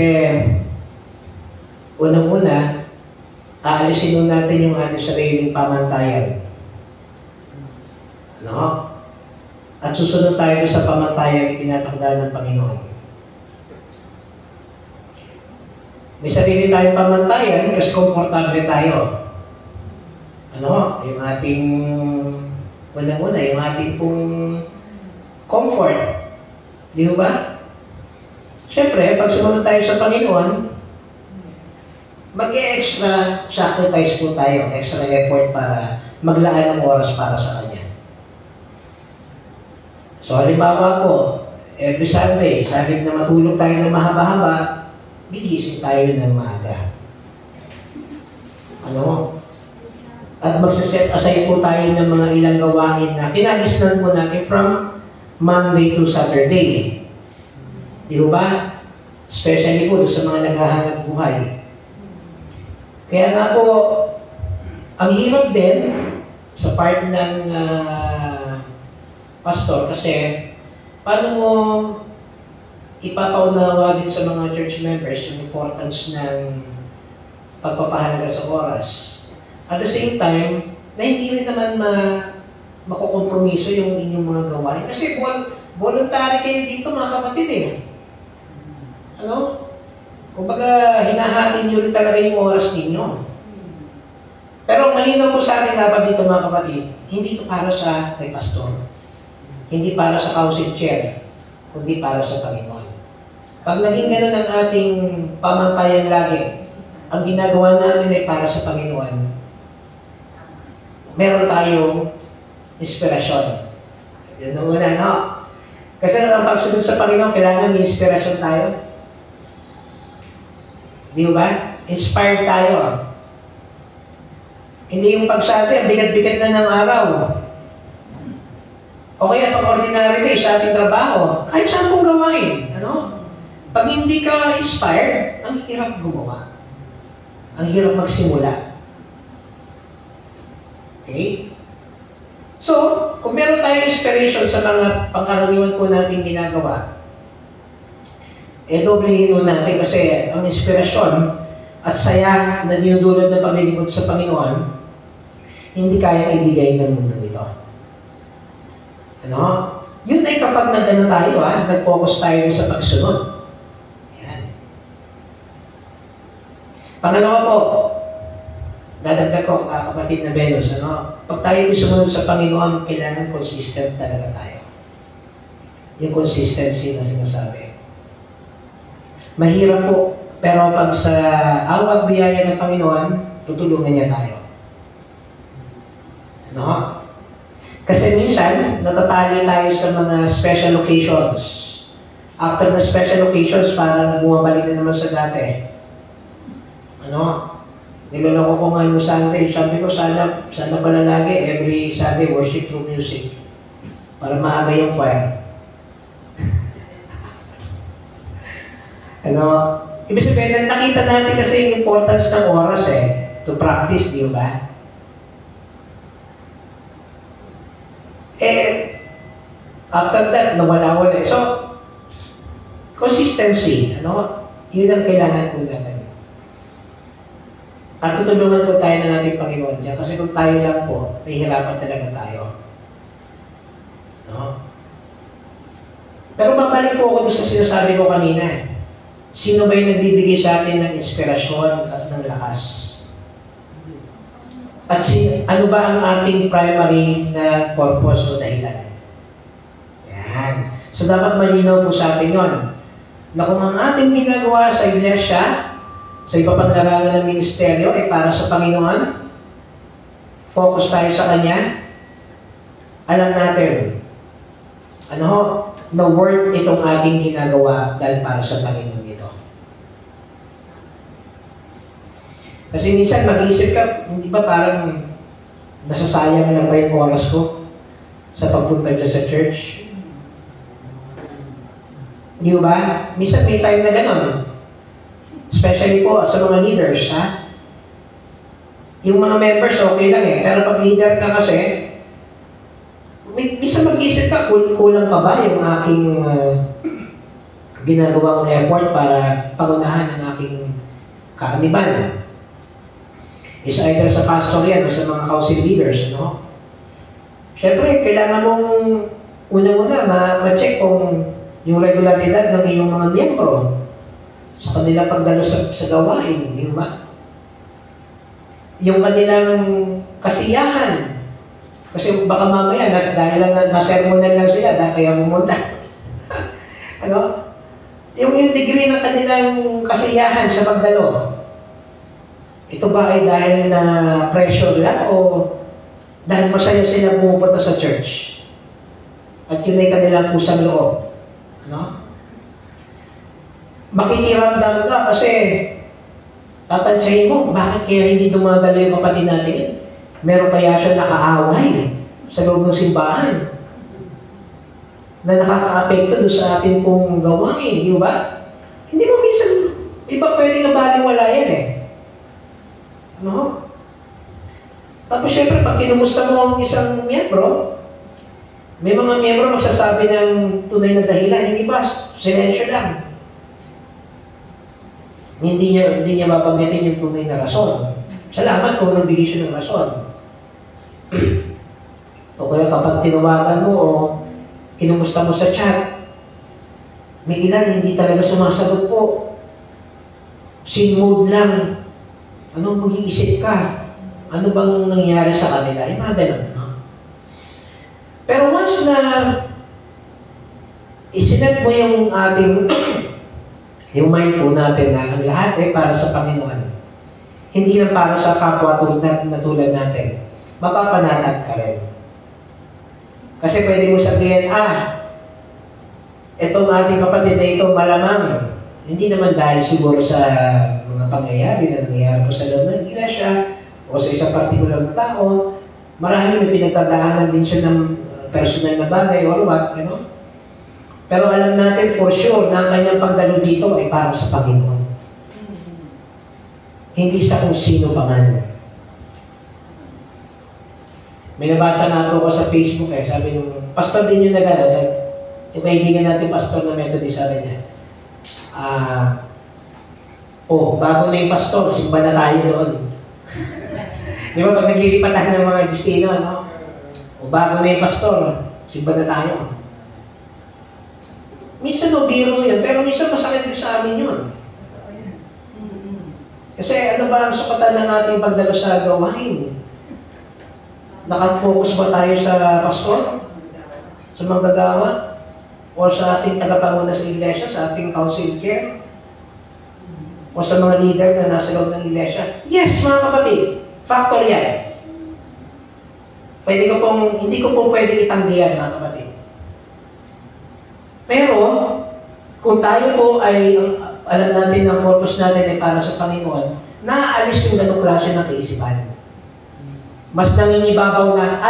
unang-una, aalisin nun natin yung ating sariling pamantayan. Ano? At susunod tayo sa pamantayan na tinatakda ng Panginoon. May sarili tayong pamantayan kasi komportable tayo. Ano? Yung ating, una-una, yung ating pong comfort. Di ba? Siyempre, pag sumunod tayo sa Panginoon, mag-extra sacrifice po tayo, extra effort para maglaan ng oras para sa Kanya. So, halimbawa po, every Sunday, sa halip na matulog tayo ng mahaba-haba, gigising tayo ng maaga. Ano? At magsaset aside po tayo ng mga ilang gawain na kinalistan po natin from Monday to Saturday. Di ba? Especially po sa mga naghahanap buhay. Kaya nga po, ang hirap din sa part ng pastor kasi paano mo ipapaunawa din sa mga church members yung importance ng pagpapahalaga sa oras. At the same time, na hindi rin naman makukompromiso yung inyong mga gawain. Kasi voluntary kayo dito mga kapatid eh. Ano? Kumbaga, hinahati nyo rin talaga yung oras ninyo. Pero malinaw po sa akin dapat dito mga kapatid, hindi ito para sa kay pastor. Hindi para sa council chair, kundi para sa Panginoon. Pag naging ganun ang ating pamantayan lagi, ang ginagawa namin ay para sa Panginoon, meron tayong inspirasyon. Yun ang una, no? Kasi ang pagsunod sa Panginoon, kailangan may inspirasyon tayo. Di ba? Inspired tayo. Hindi yung pagsabi, bigat-bigat na ng araw. O kaya pag ordinary day sa ating trabaho, kahit saan pong gawain. Ano? Pag hindi ka inspired, ang hirap gumawa. Ang hirap magsimula. Okay? So, kung meron tayong inspiration sa mga pangkaraniwan po natin ginagawa, doblehin nun natin kasi ang inspirasyon at saya na dinudulot ng paglilingkod sa Panginoon, hindi kayang ibigay ng mundo ito. Ano? Yun ay kapag nag-ano tayo, nag-focus tayo sa pagsunod. Yan. Pangalawa po, dadagdag ko, kapatid na Venus, pag tayo sumunod sa Panginoon, kailangan consistent talaga tayo. Yung consistency na sinasabi. Mahirap po, pero pag sa awat biyaya ng Panginoon, tutulungan niya tayo. No? Kasi minsan, natatali tayo sa mga special occasions. After the special occasions, parang bumabalik na naman sa dati. Ano? Niloloko ko nga yung Sunday. Sabi ko, sana pala lagi, every Sunday, worship through music. Para maaga yung choir. Ano? Ibig sabihin, nakita natin kasi yung importance ng oras to practice, di ba? After that, nawala-wala. So, consistency, yun ang kailangan po natin. At tutulungan po tayo ng ating Panginoon dyan. Kasi kung tayo lang po, may hirapan talaga tayo. No? Pero babalik po ako sa sinasabi ko kanina. Sino ba yung nagbibigay sa atin ng inspirasyon at ng lakas? At ano ba ang ating primary na purpose o dahilan? Yan. So dapat malinaw po sa atin yun. Na kung ang ating ginagawa sa iglesia, sa iba pang larangan ng ministeryo ay para sa Panginoon, focus tayo sa Kanya, alam natin, na worth itong ating ginagawa dahil para sa Panginoon ito. Kasi minsan mag-iisip ka, hindi ba parang nasasayang lang ba yung oras ko sa pagpunta dyan sa church? Di ba? Minsan may time na gano'n. Especially po sa mga leaders, Yung mga members, okay lang Pero pag leader ka kasi, minsan mag-isip ka, kulang pa ba yung aking ginagawang effort para pangunahan ang aking kaaniban? Is either sa pastor yan o sa mga council leaders, Siyempre, kailangan mong unang-una ma-check kung yung regularidad ng iyong mga miyembro. sa kanilang pagdalo sa gawain, di ba? Yung kanilang kasiyahan. Kasi baka mamaya, dahil lang nasermonan lang sila, dahil kaya pumunta. Ano? Yung degree ng kanilang kasiyahan sa pagdalo, ito ba ay dahil na pressure lang o dahil masaya sila pumupunta sa church? At yun ay kanilang kusang loob. Ano? Makikiramdam ka kasi tatansyahin mo, bakit kaya hindi dumadalo yung kapatid natin yun? Meron kaya siya nakaaway sa loob ng simbahan na nakaka-apekto doon sa ating pong gawain, di ba? Hindi mo minsan, iba pwede nga baliwala yan eh. Ano? Tapos syempre, pag kinumusta mo ang isang miyembro, may mga miyembro magsasabi ng tunay na dahilan, yung iba, silensyo lang. Hindi niya babanggitin yung tunay na rason. Salamat kung nagbigay siya ng rason. O kaya kapag tinawagan mo o kinumusta mo sa chat, may ilan hindi talaga sumasagot po. Sin mode lang. Ano mag-iisip ka? Ano bang nangyari sa kanila? Ay, mga ganun, no? Pero once na isinet mo yung ating yung mind po natin na ang lahat ay para sa Panginoon, hindi lang para sa kapwa na tulad natin, mapapanatag ka rin. Kasi pwede mo sabihin, itong ating kapatid na ito malamang, hindi naman dahil siguro sa mga pangyayari na nangyayari po sa loob ng iglesia o sa isang partikular na tao, marahil may pinagtadaanan din siya ng personal na bagay or what, ano? Pero alam natin for sure na ang kanyang pagdalo dito ay para sa Panginoon. Hindi sa kung sino pa man. May nabasa na ako sa Facebook sabi nung pastor din yung nagano, yung kaibigan natin pastor na Methodist, sabi niya, bago na yung pastor, simba na tayo doon. Di ba pag naglilipatan ng mga destino, no? Bago na yung pastor, simba na tayo. Minsan biro yan, pero minsan masakit din sa amin yun. Kasi ano ba ang sukatan ng ating pagdalo sa gawain? Nakafocus ba tayo sa pastor? Sa manggagawa? O sa ating tagapanguna sa iglesia, sa ating council chair? O sa mga leader na nasa loob ng iglesia? Yes, mga kapatid. Factor yan. Hindi ko pong pwede itanggihan, mga kapatid. Pero, kung tayo po ay, alam natin na purpose natin ay para sa Panginoon, naaalis yung ganong klase ng kaisipan. Mas nangingibabaw na,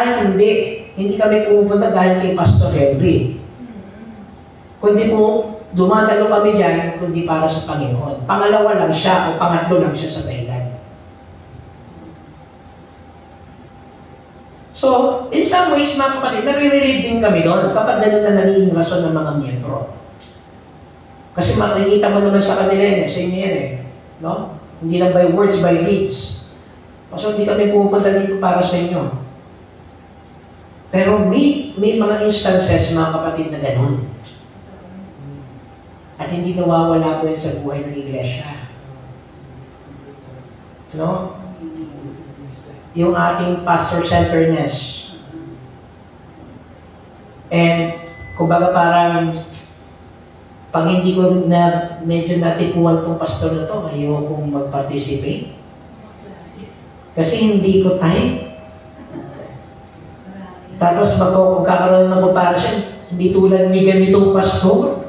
hindi kami pupunta dahil kay Pastor Henry. Kundi po, dumadalo kami dyan, kundi para sa Panginoon. Pangalawa lang siya o pangatlo lang siya sa dahilan. So, in some ways, mga kapatid, nare-relieve din kami doon kapag ganun na naging rason ng mga miyembro. Kasi makikita mo naman sa kanila yan, sa inyo yan no? Hindi lang by words, by deeds. So, hindi kami pupunta dito para sa inyo. Pero may mga instances, mga kapatid, na ganun. At hindi nawawala po yan sa buhay ng iglesia. Ano? Yung ating pastor-centeredness. And, kumbaga parang, pag hindi ko na medyo natipuan tong pastor na to, ayokong mag-participate. Kasi hindi ko time. Tapos magkakaroon ng comparison, hindi tulad ni ganitong pastor.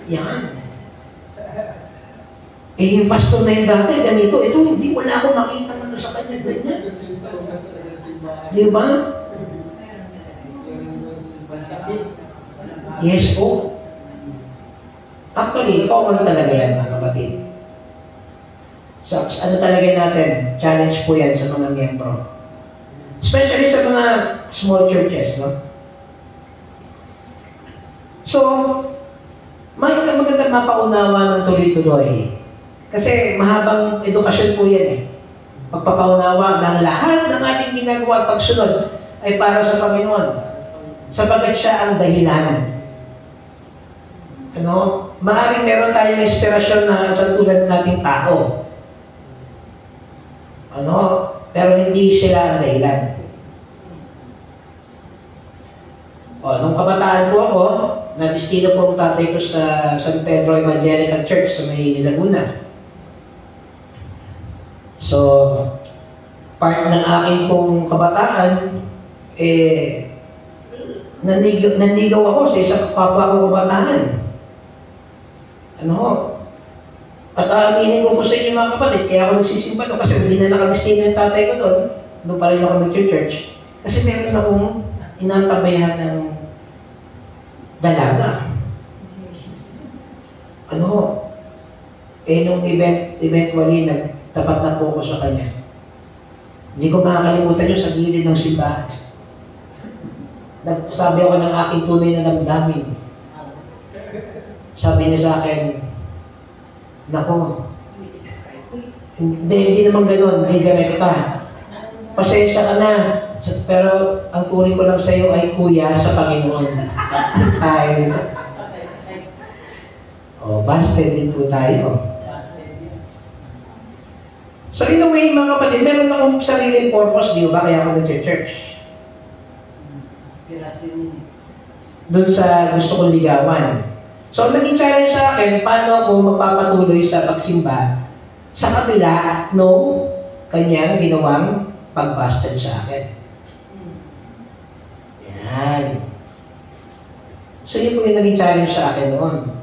Yan. Yung pastor na yung dati, ganito, ito, hindi wala akong makita ano sa kanya, ganyan. Di ba? Yes po. Actually, common talaga yan, mga kapatid. So, ano talaga natin? Challenge po yan sa mga miyembro. Especially sa mga small churches, no? So, magandang mapaunawa ng tuloy-tuloy. Kasi mahabang edukasyon po yan Pagpapaunawa ng lahat ng ating ginagawa at pagsunod ay para sa Panginoon. Sapagkat siya ang dahilan. maaaring meron tayong inspirasyon na sa tulad nating tao. Pero hindi sila ang dahilan. Nung kabataan po ako, nag-istilo po ang tatay ko sa San Pedro Evangelical Church sa may Laguna. So, part ng aking pong kabataan, nanligaw ako sa isang kapwa kong kabataan. At aminin ko po sa inyo mga kapatid, kaya ako nagsisimba doon kasi hindi na nakadestino yung tatay ko doon. Doon pa rin ako nag-church. Kasi meron akong inantabayan ng dalaga. Nung eventually, nagtapat na po ako sa kanya. Hindi ko makakalimutan yun sa gilid ng simbahan. Nagsabi ako ng aking tunay na damdamin. Sabi niya sa akin, nako, hindi naman gano'n, hindi direkta. Pasensya ka na, pero ang turing ko lang sa iyo ay kuya sa Panginoon. Ay, busted din po tayo. So in a way, mga kapatid, meron akong sariling purpose, di ba? Kaya ako nag-church. Doon sa gusto kong ligawan. So, naging challenge sa akin, paano ako magpapatuloy sa pagsimba sa kabila nung kanyang ginawang pagbasted sa akin. Yan. So, yun po yung naging challenge sa akin noon.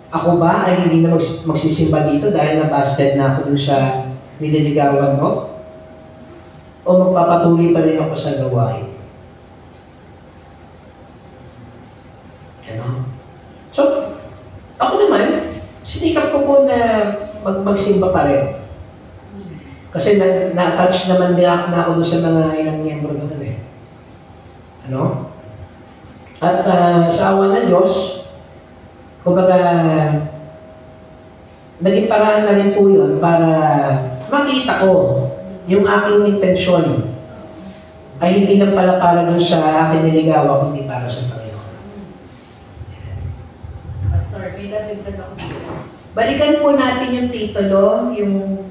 Ako ba ay hindi na magsisimba dito dahil nabasted na ako dun sa nililigawan mo? O magpapatuloy pa rin ako sa gawain? So, ako naman, sinikap ko po na magsimba pa rin. Kasi na-touch naman na ako doon sa mga ilang miyembro doon At sa awa ng Diyos, kumbaga, naging paraan na rin po yun para makita ko yung aking intensyon ay hindi lang pala para doon sa akin niligawa, kundi para sa Panginoon. Balikan po natin yung titulo, yung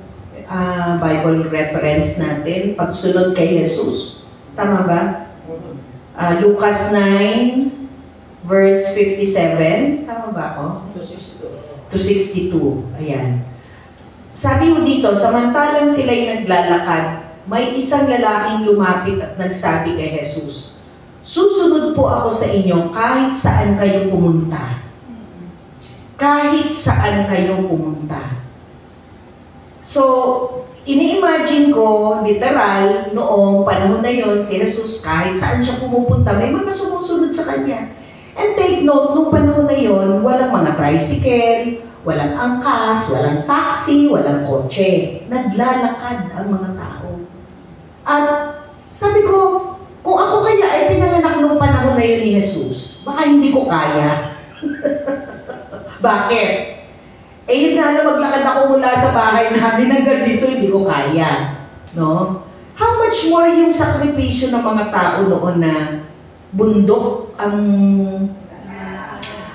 Bible reference natin, pagsunod kay Jesus. Tama ba? Lucas 9, verse 57. Tama ba ako? 262. Ayan. Sabi mo dito, samantalang sila'y naglalakad, may isang lalaking lumapit at nagsabi kay Jesus, "Susunod po ako sa inyo kahit saan kayo pumunta." Kahit saan kayo pumunta. So, ini-imagine ko, literal, noong panahon na yon si Jesus, kahit saan siya pumupunta, may mga sumusunod sa kanya. And take note, noong panahon na yon, walang mga tricycle, walang angkas, walang taxi, walang kotse. Naglalakad ang mga tao. At sabi ko, kung ako kaya ay pinanganak noong panahon na yun ni Jesus, baka hindi ko kaya. Bakit? Yun na maglakad ako mula sa bahay namin hanggang dito, hindi ko kaya. No? How much more yung sakripisyo ng mga tao noon na bundok ang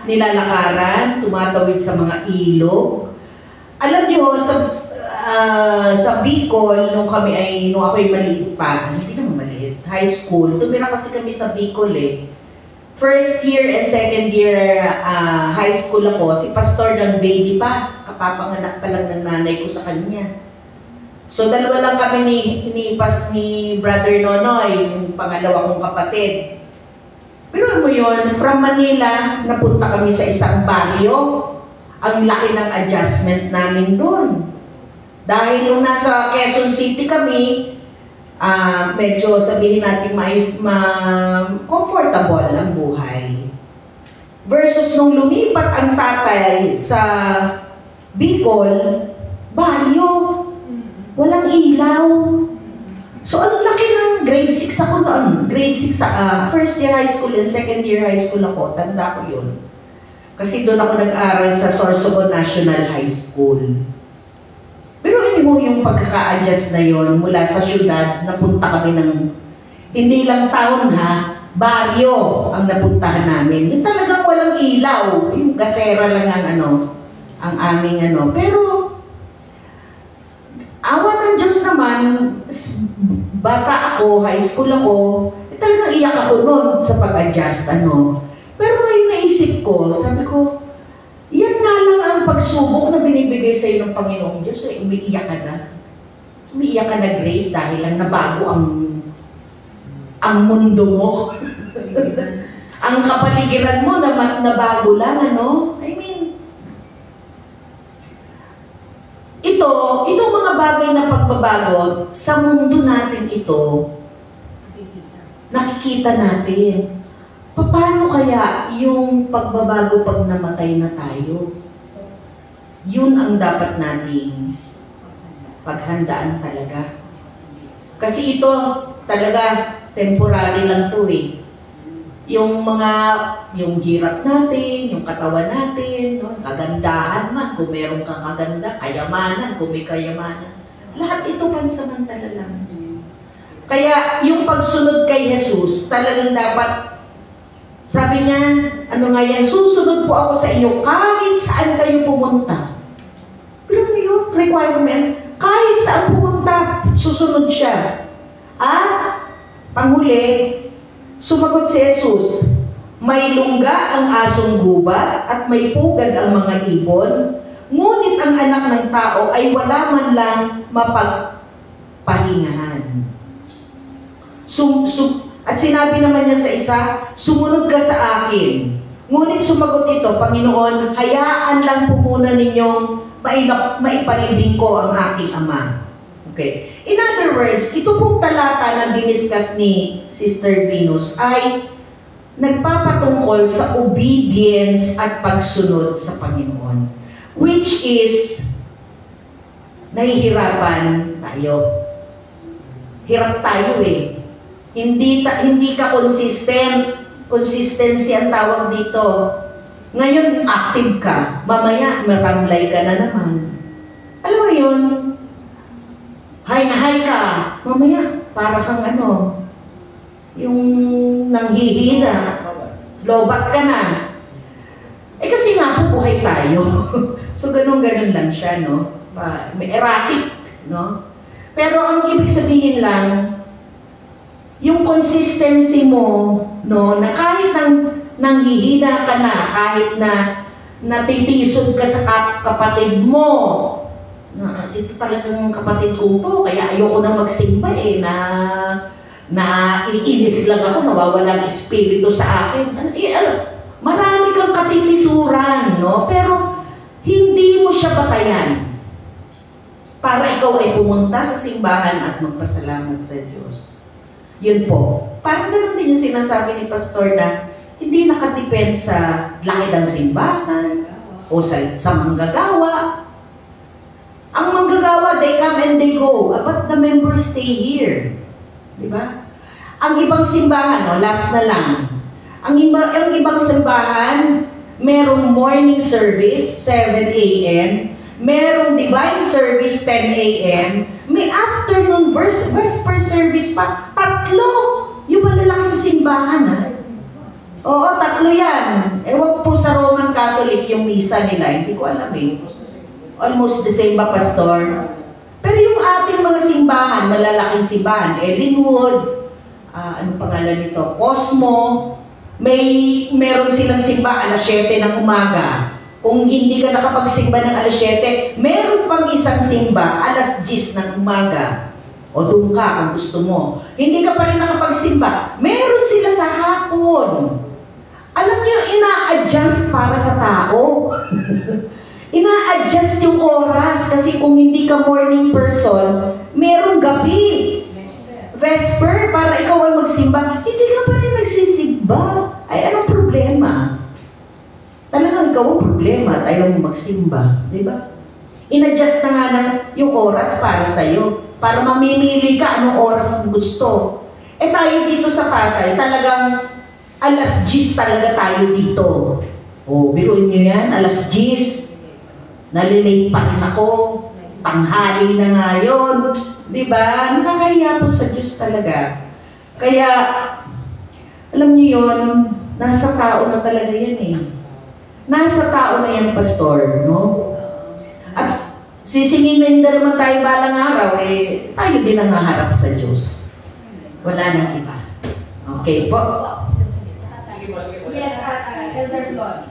nilalakaran, tumatawid sa mga ilog. Alam niyo, sa Bicol, nung ako ay maliit pa, hindi naman maliit, high school, tumira kasi kami sa Bicol First year and second year high school ako, si Pastor ng baby pa, kapapanganak pa lang ng nanay ko sa kanya. So dalawa lang kami ni Brother Nonoy, yung pangalawa kong kapatid. Pero mo yun, from Manila, napunta kami sa isang baryo. Ang laki ng adjustment namin doon. Dahil nung nasa Quezon City kami, medyo sabihin natin comfortable ang buhay. Versus nung lumipat ang tatay sa Bicol, baryo, walang ilaw. So ang laki ng grade 6 ako noon. Grade 6, first year high school and second year high school ako. Tanda ko yun. Kasi doon ako nag-aaral sa Sorsogon National High School. Pero yung pagkaka-adjust na yon mula sa syudad, napunta kami ng, hindi lang taon baryo ang napuntahan namin. Yung talagang walang ilaw. Yung gasera lang ang aming Pero, awa ng Diyos naman, bata ako, high school ako, talagang iyak ako noon sa pag-adjust, Pero ngayon naisip ko, sabi ko, yan nga lang ang pagsubok na binibigay sa iyo ng Panginoong Diyos, umiiyak ka na. Umiiyak ka na, Grace, dahil lang nabago ang mundo mo. Ang kapaligiran mo nabago lang, I mean, itong mga bagay na pagbabago, sa mundo natin ito, nakikita natin. Paano kaya yung pagbabago pag namatay na tayo? Yun ang dapat nating paghandaan talaga. Kasi ito talaga temporary lang to eh. Yung hirap natin, yung katawan natin, kagandahan man, kung meron kang kaganda, kayamanan, kung may kayamanan. Lahat ito pansamantala lang. Kaya yung pagsunod kay Jesus, talagang dapat, sabi niya, susunod po ako sa inyo kahit saan kayo pumunta. Pero yun, requirement, kahit saan pumunta, susunod siya. At, panghuli, sumagot si Jesus, may lungga ang asong gubat at may pugad ang mga ibon, ngunit ang anak ng tao ay wala man lang mapagpahingahan. At sinabi naman niya sa isa, sumunod ka sa akin. Ngunit sumagot ito, Panginoon, hayaan lang po muna ninyong maipalibing ko ang aking ama. Okay. In other words, ito pong talata na diniscuss ni Sister Venus ay nagpapatungkol sa obedience at pagsunod sa Panginoon. Which is, nahihirapan tayo. Hirap tayo eh. Hindi ka consistent. Consistency ang tawag dito. Ngayon, active ka. Mamaya, matamlay ka na naman. Alam mo yun? Hay na hay ka. Mamaya, para kang yung nanghihina. Lobat ka na. Kasi nga po, buhay tayo. So, ganun-ganun lang siya, May erratic, Pero ang ibig sabihin lang, yung consistency mo, na kahit nanghihina ka na, kahit na natitisod ka sa kapatid mo, ito talagang kapatid ko to, kaya ayoko na magsimba na iinis lang ako, nawawala ang espiritu sa akin. Marami kang katitisuran, pero hindi mo siya batayan para ikaw ay pumunta sa simbahan at magpasalamat sa Diyos. Yun po. Parang ganun din yung sinasabi ni Pastor na hindi nakadepend sa laki ng simbahan o sa manggagawa. Ang manggagawa, they come and they go. But the members stay here. Diba? Ang ibang simbahan, last na lang. Ang ibang simbahan, merong morning service, 7 a.m., merong divine service, 10 a.m., may afternoon vesper service pa, 3. Yung malalaking simbahan, Oo, 3 yan. Ewan po sa Roman Catholic yung misa nila, hindi ko alam eh. Almost the same ba, Pastor? Pero yung ating mga simbahan, malalaking simbahan, Ellenwood, ano pangalan nito? Cosmo, meron silang simba alas 7 ng umaga. Kung hindi ka nakapagsimba ng alas 7, meron pang isang simba alas 10 ng umaga. O doon ka kung gusto mo. Hindi ka pa rin nakapagsimba, meron sila sa hapon. Alam niyo, ina-adjust para sa tao. Ina-adjust yung oras kasi kung hindi ka morning person, merong gabi. Vesper, para ikaw ay magsimba, hindi ka pa rin nagsisimba. Ay, anong problema? Talagang ikaw ang problema at ayaw mo magsimba. Diba? In-adjust na nga ng yung oras para sa'yo. Para mamimili ka anong oras gusto. Eh tayo dito sa Pasay, talagang alas 10 talaga tayo dito. O, biruin nyo yan, alas 10. Nalilate pa rin ako. Tanghali na nga yun. Diba? Nakakahiya po sa Diyos talaga. Kaya, alam niyo yun, nasa tao na talaga yan eh. Nasa tao na yan, pastor, no? At sisingin na naman tayo balang araw, eh, tayo din ang haharap sa Diyos. Wala nang iba. Okay po. Yes, Elder Flor.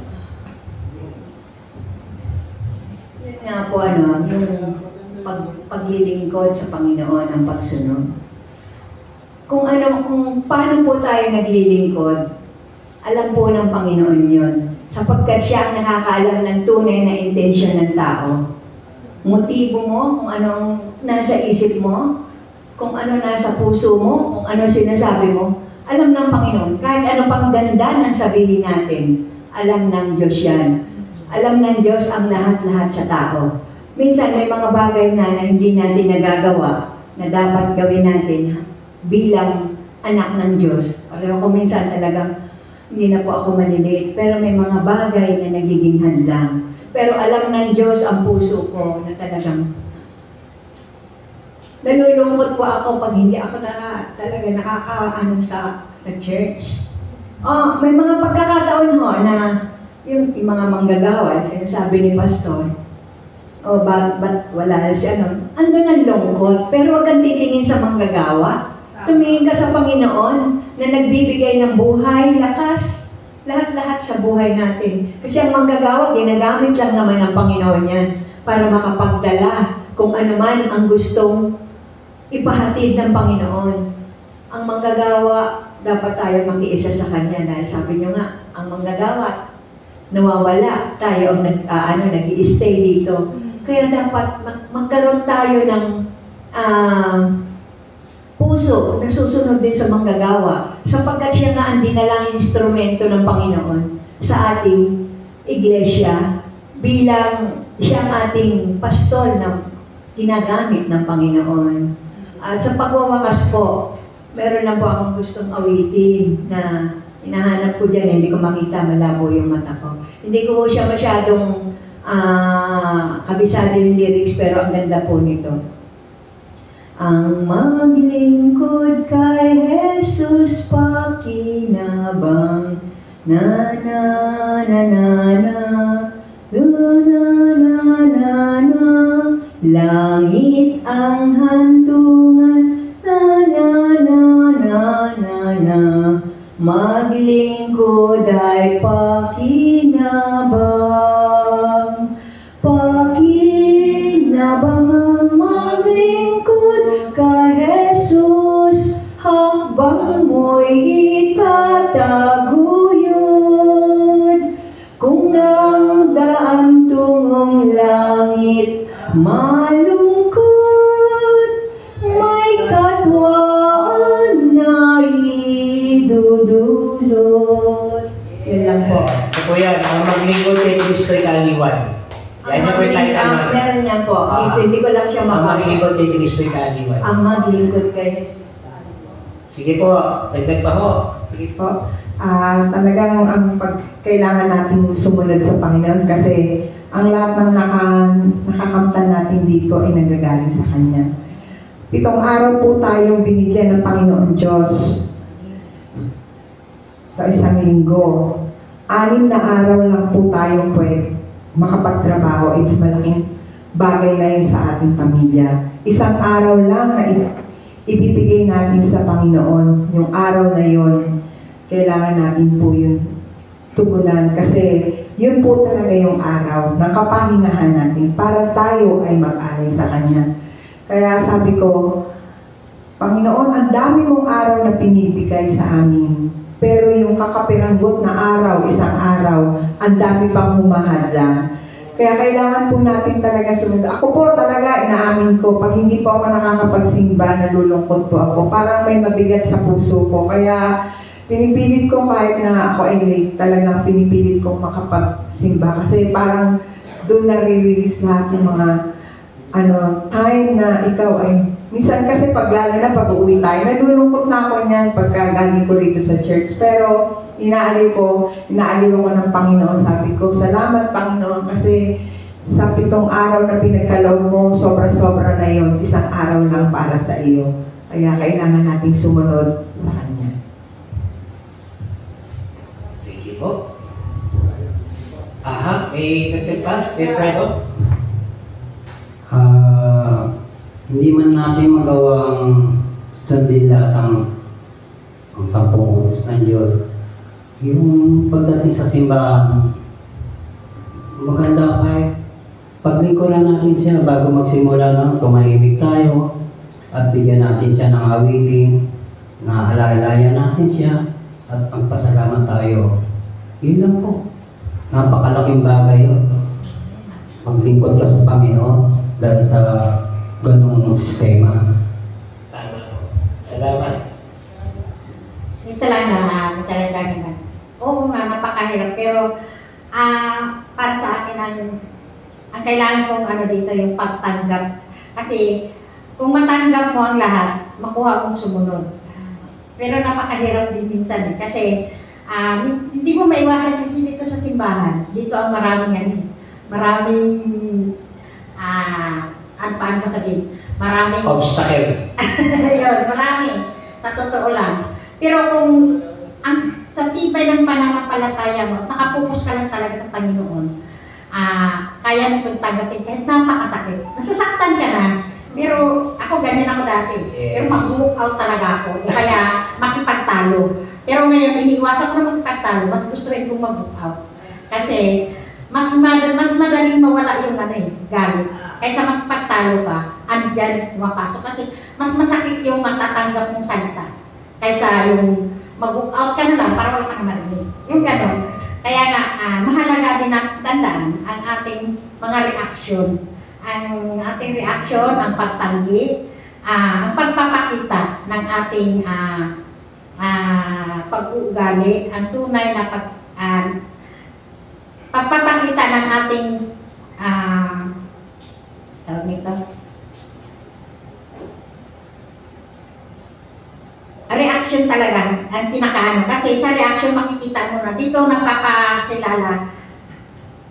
Yun nga po, ano, yung paglilingkod sa Panginoon, ang pagsunod. Kung paano po tayo naglilingkod, alam po ng Panginoon yun. Sapagkat siya ang nakakaalam ng tunay na intensyon ng tao. Motibo mo, kung anong nasa isip mo, kung ano nasa puso mo, kung ano sinasabi mo, alam ng Panginoon. Kahit ano pang ganda ng sabihin natin, alam ng Diyos yan. Alam ng Diyos ang lahat-lahat sa tao. Minsan may mga bagay nga na hindi natin nagagawa na dapat gawin natin bilang anak ng Diyos. Pareho ko minsan talagang hindi na po ako maliliit, pero may mga bagay na nagiging hadlang. Pero alam ng Diyos ang puso ko na talagang nalulungkot po ako pag hindi ako talaga nakakaano sa church. Oh, may mga pagkakataon ho na yung mga manggagawa, sinasabi ni Pastor, oh, ba't wala na siya, ano? Andun ang lungkot, pero huwag kang titingin sa manggagawa. Tumingin ka sa Panginoon na nagbibigay ng buhay, lakas, lahat-lahat sa buhay natin. Kasi ang manggagawa, ginagamit lang naman ng Panginoon yan para makapagdala kung ano man ang gustong ipahatid ng Panginoon. Ang manggagawa, dapat tayo makiisa sa Kanya dahil sabi niyo nga, ang manggagawa, nawawala, tayo ang nag-i-stay dito. Kaya dapat magkaroon tayo ng puso na susunod din sa manggagawa sapagkat siya nga ang dinalang instrumento ng Panginoon sa ating iglesia bilang siya ang ating pastol na ginagamit ng Panginoon. Sa pagwawakas po, meron lang po akong gustong awitin na hinahanap ko dyan, hindi ko makita, malabo yung mata ko. Hindi ko siya masyadong kabisado yung lyrics, pero ang ganda po nito. Ang maglingkod kay Jesus pakinabang, na na na na na, na na na na, langit ang hantungan, na na na na na na, maglingkod ay pakinabang, pakinabang ang maglingkod kay Jesus, hakbang mo'y itataguyod, kung ang daan tungong langit malungkot, may katwaan na idudulot. Yan lang po. Ito po yan, ang maglingkod kay Kristo'y kaaliwan. Yan yung po yung title. Meron niya po. Hindi ko lang siya Ang mabasa. maglingkod kay Kristo'y kaaliwan. Ang maglingkod kay Jesus. Sige po, dagdag pa ho. Sige po. Talagang kailangan natin sumunod sa Panginoon kasi ang lahat ng nakakamtan natin dito ay nanggagaling sa Kanya. 7 araw po tayong binigyan ng Panginoon Diyos sa isang linggo. 6 na araw lang po tayong pwede makapagtrabaho. It's malaking bagay na yun sa ating pamilya. 1 araw lang na ibibigay natin sa Panginoon. Yung araw na yun, kailangan natin po yun tugunan kasi yun po talaga yung araw ng kapahingahan natin para tayo ay mag-alay sa Kanya. Kaya sabi ko, Panginoon, ang dami mong araw na pinibigay sa amin. Pero yung kakapiranggot na araw, 1 araw, ang dami pang humahadla. Kaya kailangan po natin talaga sumunod. Ako po talaga, inaamin ko, pag hindi po ako nakakapagsimba, nalulungkot po ako. Parang may mabigat sa puso ko. Kaya pinipilit ko kahit na ako ay late, talagang pinipilit kong makapagsimba. Kasi parang doon nare-release lahat yung mga time na ikaw ay, minsan kasi lalo na pag uuwi tayo, nalulungkot na ako niyan pagka galing ko dito sa church. Pero inaaliw ako ng Panginoon. Sabi ko, salamat Panginoon kasi sa 7 araw na pinagkaloob mo, sobra-sobra na yun, 1 araw lang para sa iyo. Kaya kailangan nating sumunod sa Kanya. Thank you po. may dagdag pa, Wilfredo? Hindi man natin magawang sundin lahat ang 10 utos ng Diyos. Yung pagdating sa simbahan, maganda kahit paglingkuran natin siya bago magsimula na tumahimik tayo at bigyan natin siya ng awitin na alalayan natin siya at magpasalamat tayo. Yun lang po. Napakalaking bagay yun. Maglingkod ka sa Panginoon dahil sa ganung sistema. Tama po. Salamat. Ito lang na, oo nga, napakahirap. Pero, para sa akin, ang kailangan kong dito, yung pagtanggap. Kasi, kung matanggap mo ang lahat, makuha mong sumunod. Pero napakahirap din minsan eh. Kasi, hindi mo maiwasan kasi dito sa simbahan. Dito ang maraming paano ko sabihin? Maraming obstacle. Yun, marami. Sa totoo lang. Pero kung sa tibay ng pananampalataya mo, nakapokus ka lang talaga sa Panginoon, kaya mo itong tanggapin kahit napakasakit. Nasasaktan ka na. Pero ako ganyan ako dati. Yes. Pero mag-walk out talaga ako. O kaya makipagtalo. Pero ngayon, iniiwasan ko na makipagtalo. Mas gustuin kong mag-walk out. Kasi mas madaling mawala yung galit. Kaysa magpagtalo ka, andyan pumapasok. Kasi mas masakit yung matatanggap mong salita. Kaysa yung mag-walk out ka na lang para wala ka na marinig. Yung gano'n. Kaya nga, mahalaga din natin tandaan ang ating mga reaksyon. Ang ating reaksyon, ang pagtanggi, ang pagpapakita ng ating pag-uugali, ang tunay na pagpapakita ng ating tawag nito, reaction talaga ang pinakaano. Kasi sa reaction makikita mo na dito nagpapakilala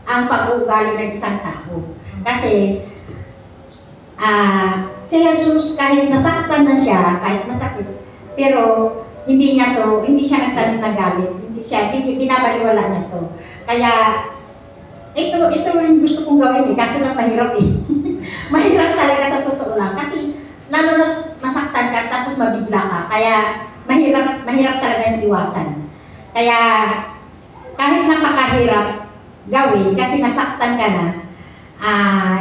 ang pag-uugali ng isang tao. Kasi si Jesus kahit nasaktan na siya, kahit masakit, pero hindi siya nagtanim ng galit. Hindi binabaliwala niya to. Kaya ito rin gusto kong gawin kaso lang mahirap eh. Mahirap talaga sa totoo lang. Kasi lalo na masaktan ka tapos mabigla ka. Kaya mahirap talaga yung iwasan. Kaya kahit napakahirap gawin kasi nasaktan ka na,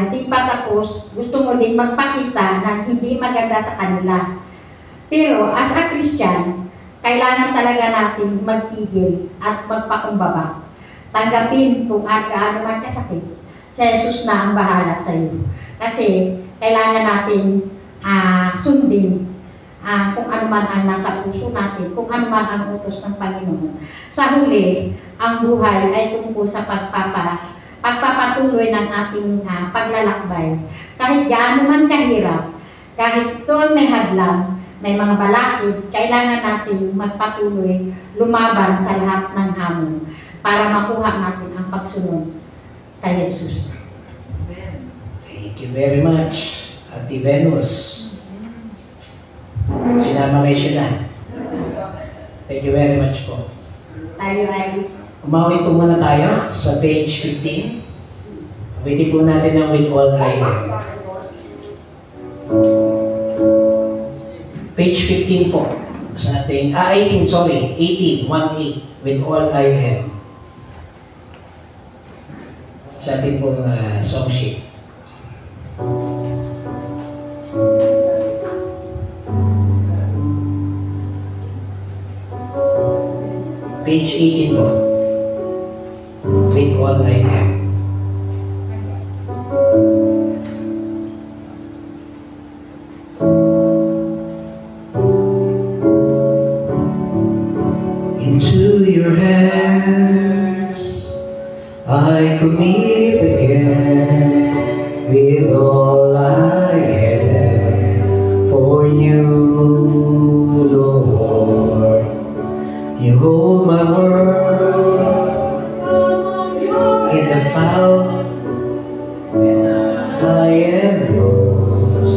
hindi pa tapos, gusto mo din magpakita na hindi maganda sa kanila. Pero as a Christian, kailangan talaga natin magpigil at magpakumbaba. Tanggapin kung gaano man kasakit. Si Jesus na ang bahala sa iyo. Kasi kailangan natin sundin kung ano man ang nasa puso natin, kung ano man ang utos ng Panginoon. Sa huli, ang buhay ay tungkol sa pagpapatuloy ng ating paglalakbay. Kahit gaano man kahirap, kahit doon may hadlang, may mga balakid, kailangan natin magpatuloy, lumaban sa lahat ng hamon para makuha natin ang pagsunod kay Jesus. Thank you very much, Ate Venus. Sinama kayo siya na. Thank you very much po. Tayo ay umawit po muna tayo sa page 15. Awitin po natin ang With All I Am. Page 15 po. Sa ating, 18, 1-8. With All I Am. Sa ating pong song sheet. Page 18 po. With All I Am. Into your hands I commit again, with all I have for you, Lord. You hold my world in the palm, and I am yours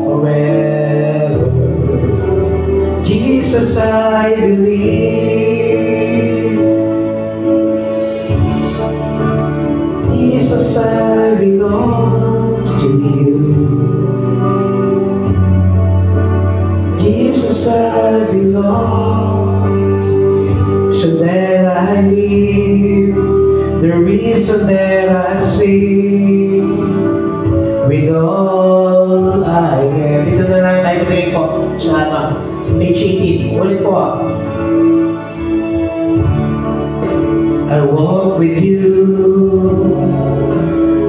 forever. Jesus, I believe Jesus, I belong to you. So that I live, the reason that I sing, with all I am. Dito na lang tayo tuloy po sa page 18. Ulit po. I walk with you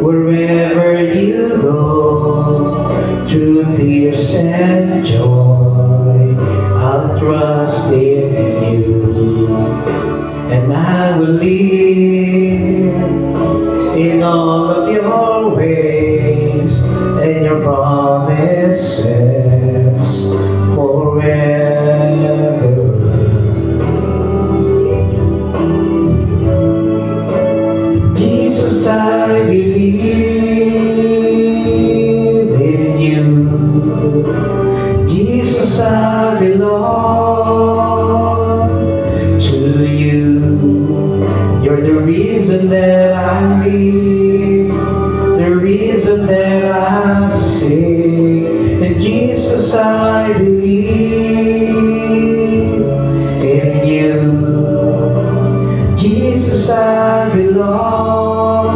wherever you go, through tears and joy. I'll trust in you, and I will live in all of your ways and your promises forever. Jesus, I believe in you. Jesus, I belong to you. You're the reason that I live, the reason that I sing. And Jesus, I believe in you. Jesus, I belong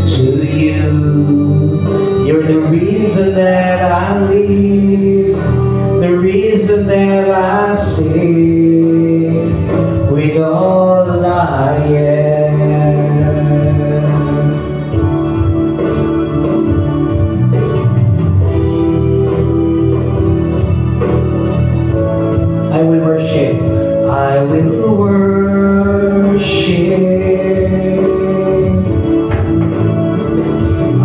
to you. You're the reason that I live, the reason that I sing, with all I am. I will worship, I will worship,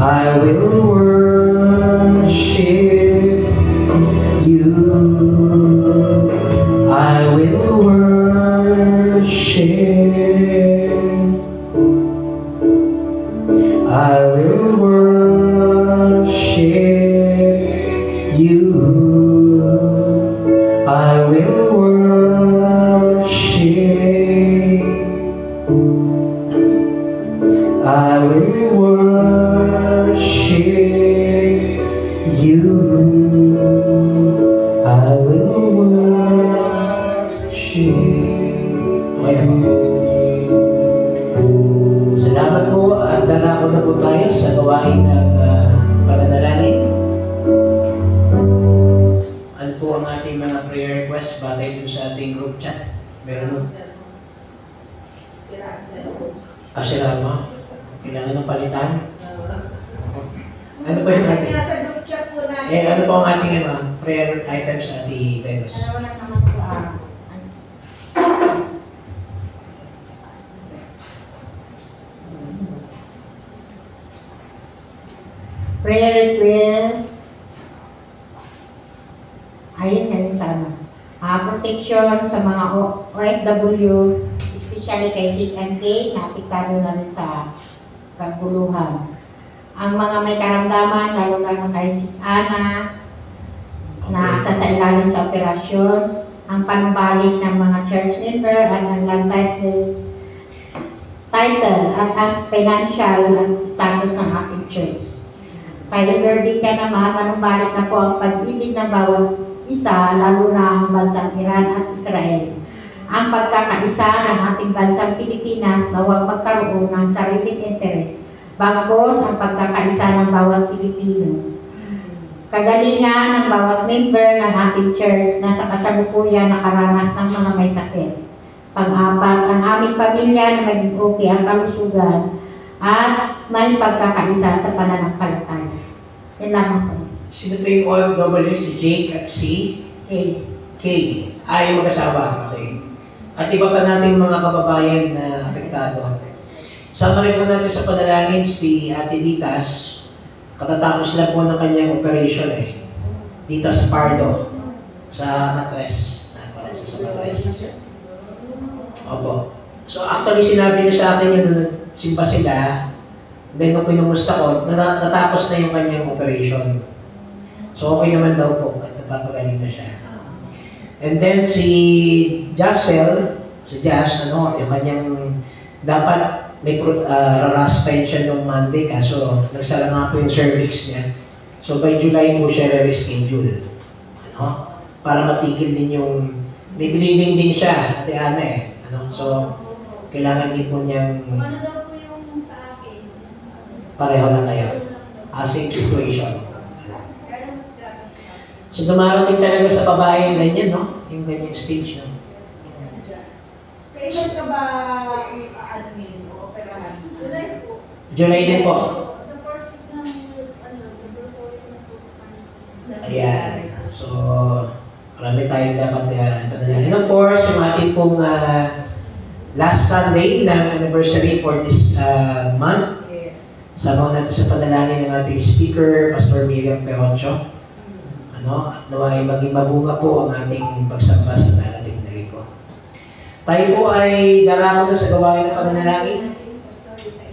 I will worship you. I will worship, I will worship you. I will worship, I will worship you. I will worship. Okay na. Salamat po at darako na po tayo sa gawain ng pananalangin. Ano po ang ating mga prayer requests batay dun sa ating group chat? Meron mo? Sira mo? Kailangan ng palitan? Ano po yung ating? Ano po ang ating prayer items sa ating Venus? Prayer request. Ayun sana. Protection sa mga OFW, especially kay Dick and Kay, na apektado na rin sa kaguluhan. Ang mga may karamdaman, lalo na kay Sis Ana, na sa ilalim sa operasyon, ang panumbalik ng mga church member at ang title at ang financial status ng ating church. Kaya Lord, ka naman, panumbalik na po ang pag-ibig ng bawat isa, lalo na ang bansang Iran at Israel. Ang pagkakaisa ng ating bansang Pilipinas na huwag magkaroon ng sariling interes, bagos ang pagkakaisa ng bawat Pilipino. Kagalingan ng bawat member ng ating church na sa kasalukuyan nakaranas ng mga may sakit. Pang-apat, ang aming pamilya na maging okay ang kalusugan at may pagkakaisa sa pananampalataya. Yan lamang po. Sino po yung OFW? Si Jake at si K. Ay, mag-asawa. Okay. At iba pa natin mga kababayan na apektado. Sama rin po natin sa panalangin si Ate Ditas. Katatapos lang po ng kanyang operation Ditas Pardo. Sa matres. Sa matres. Opo. So actually sinabi niyo sa akin yun nung nagsimba sila. Then nung kinumusta ko, natapos na yung kanyang operation. So okay naman daw po at napapagaling na siya. And then si Jassel, si Jazz, yung kanyang dapat may raraspine siya nung Monday kaso nagsara nga po yung cervix niya. So by July po siya re-reschedule. Ano? Para matigil din yung, may bleeding din siya, Ate Ana eh. Ano? So, kailangan din po niyang Ano daw po yung sa akin? pareho na kayo. Same situation. Kaya mas grabe sa akin. So, dumarating talaga sa babae yung ganyan, no? Yung ganyang stage, no? Kailan ka ba admin o operahan? July po. July din po. Sa perfect ng laboratory na po sa kanya. Ayan. So, marami tayong dapat padala. And of course, yung ating pong last Sunday ng anniversary for this month. Yes. Sama natin sa panalangin ng ating speaker, Pastor Miriam Peroncho. Ano? At naway maging mabunga po ang ating pagsamba sa darating na linggo. Tayo po ay darako na sa gawain ng pananalangin.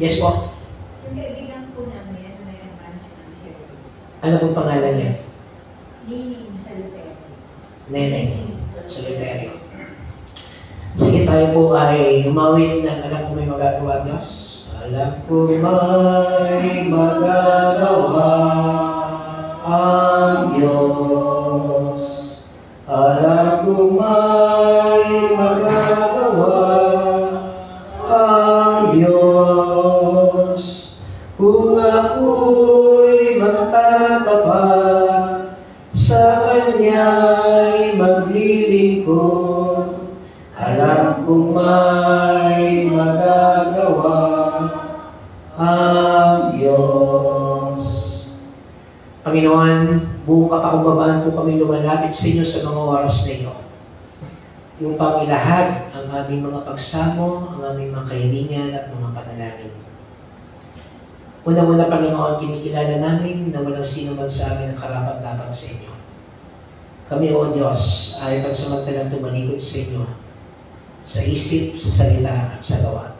Yes po. Yung kaibigan po namin, may advance ng sir. Ano pong pangalan niya? Nining Salutero. Neneng Solitario. Sige, tayo po ay humawit ng alam ko may magagawa, Diyos. Alam ko may magagawa ang Diyos. Alam ko may magagawa ang Diyos. Kung ako'y magtatapat sa Kanya'y maglilingkod, alam kong may magagawa ang Diyos. Panginoon, buong kapakumbabaan po kami lumalapit sa inyo sa mga oras na ito. Yung pangilahad ang aming mga pagsamo, ang aming mga kahilingan at mga panalangin. Una-una, Panginoon, kinikilala namin na walang sino man sa amin ang karapat-dapat sa inyo. Kami, O Diyos, ay pagsamantalang tumalikod sa inyo, sa isip, sa salita, at sa gawa.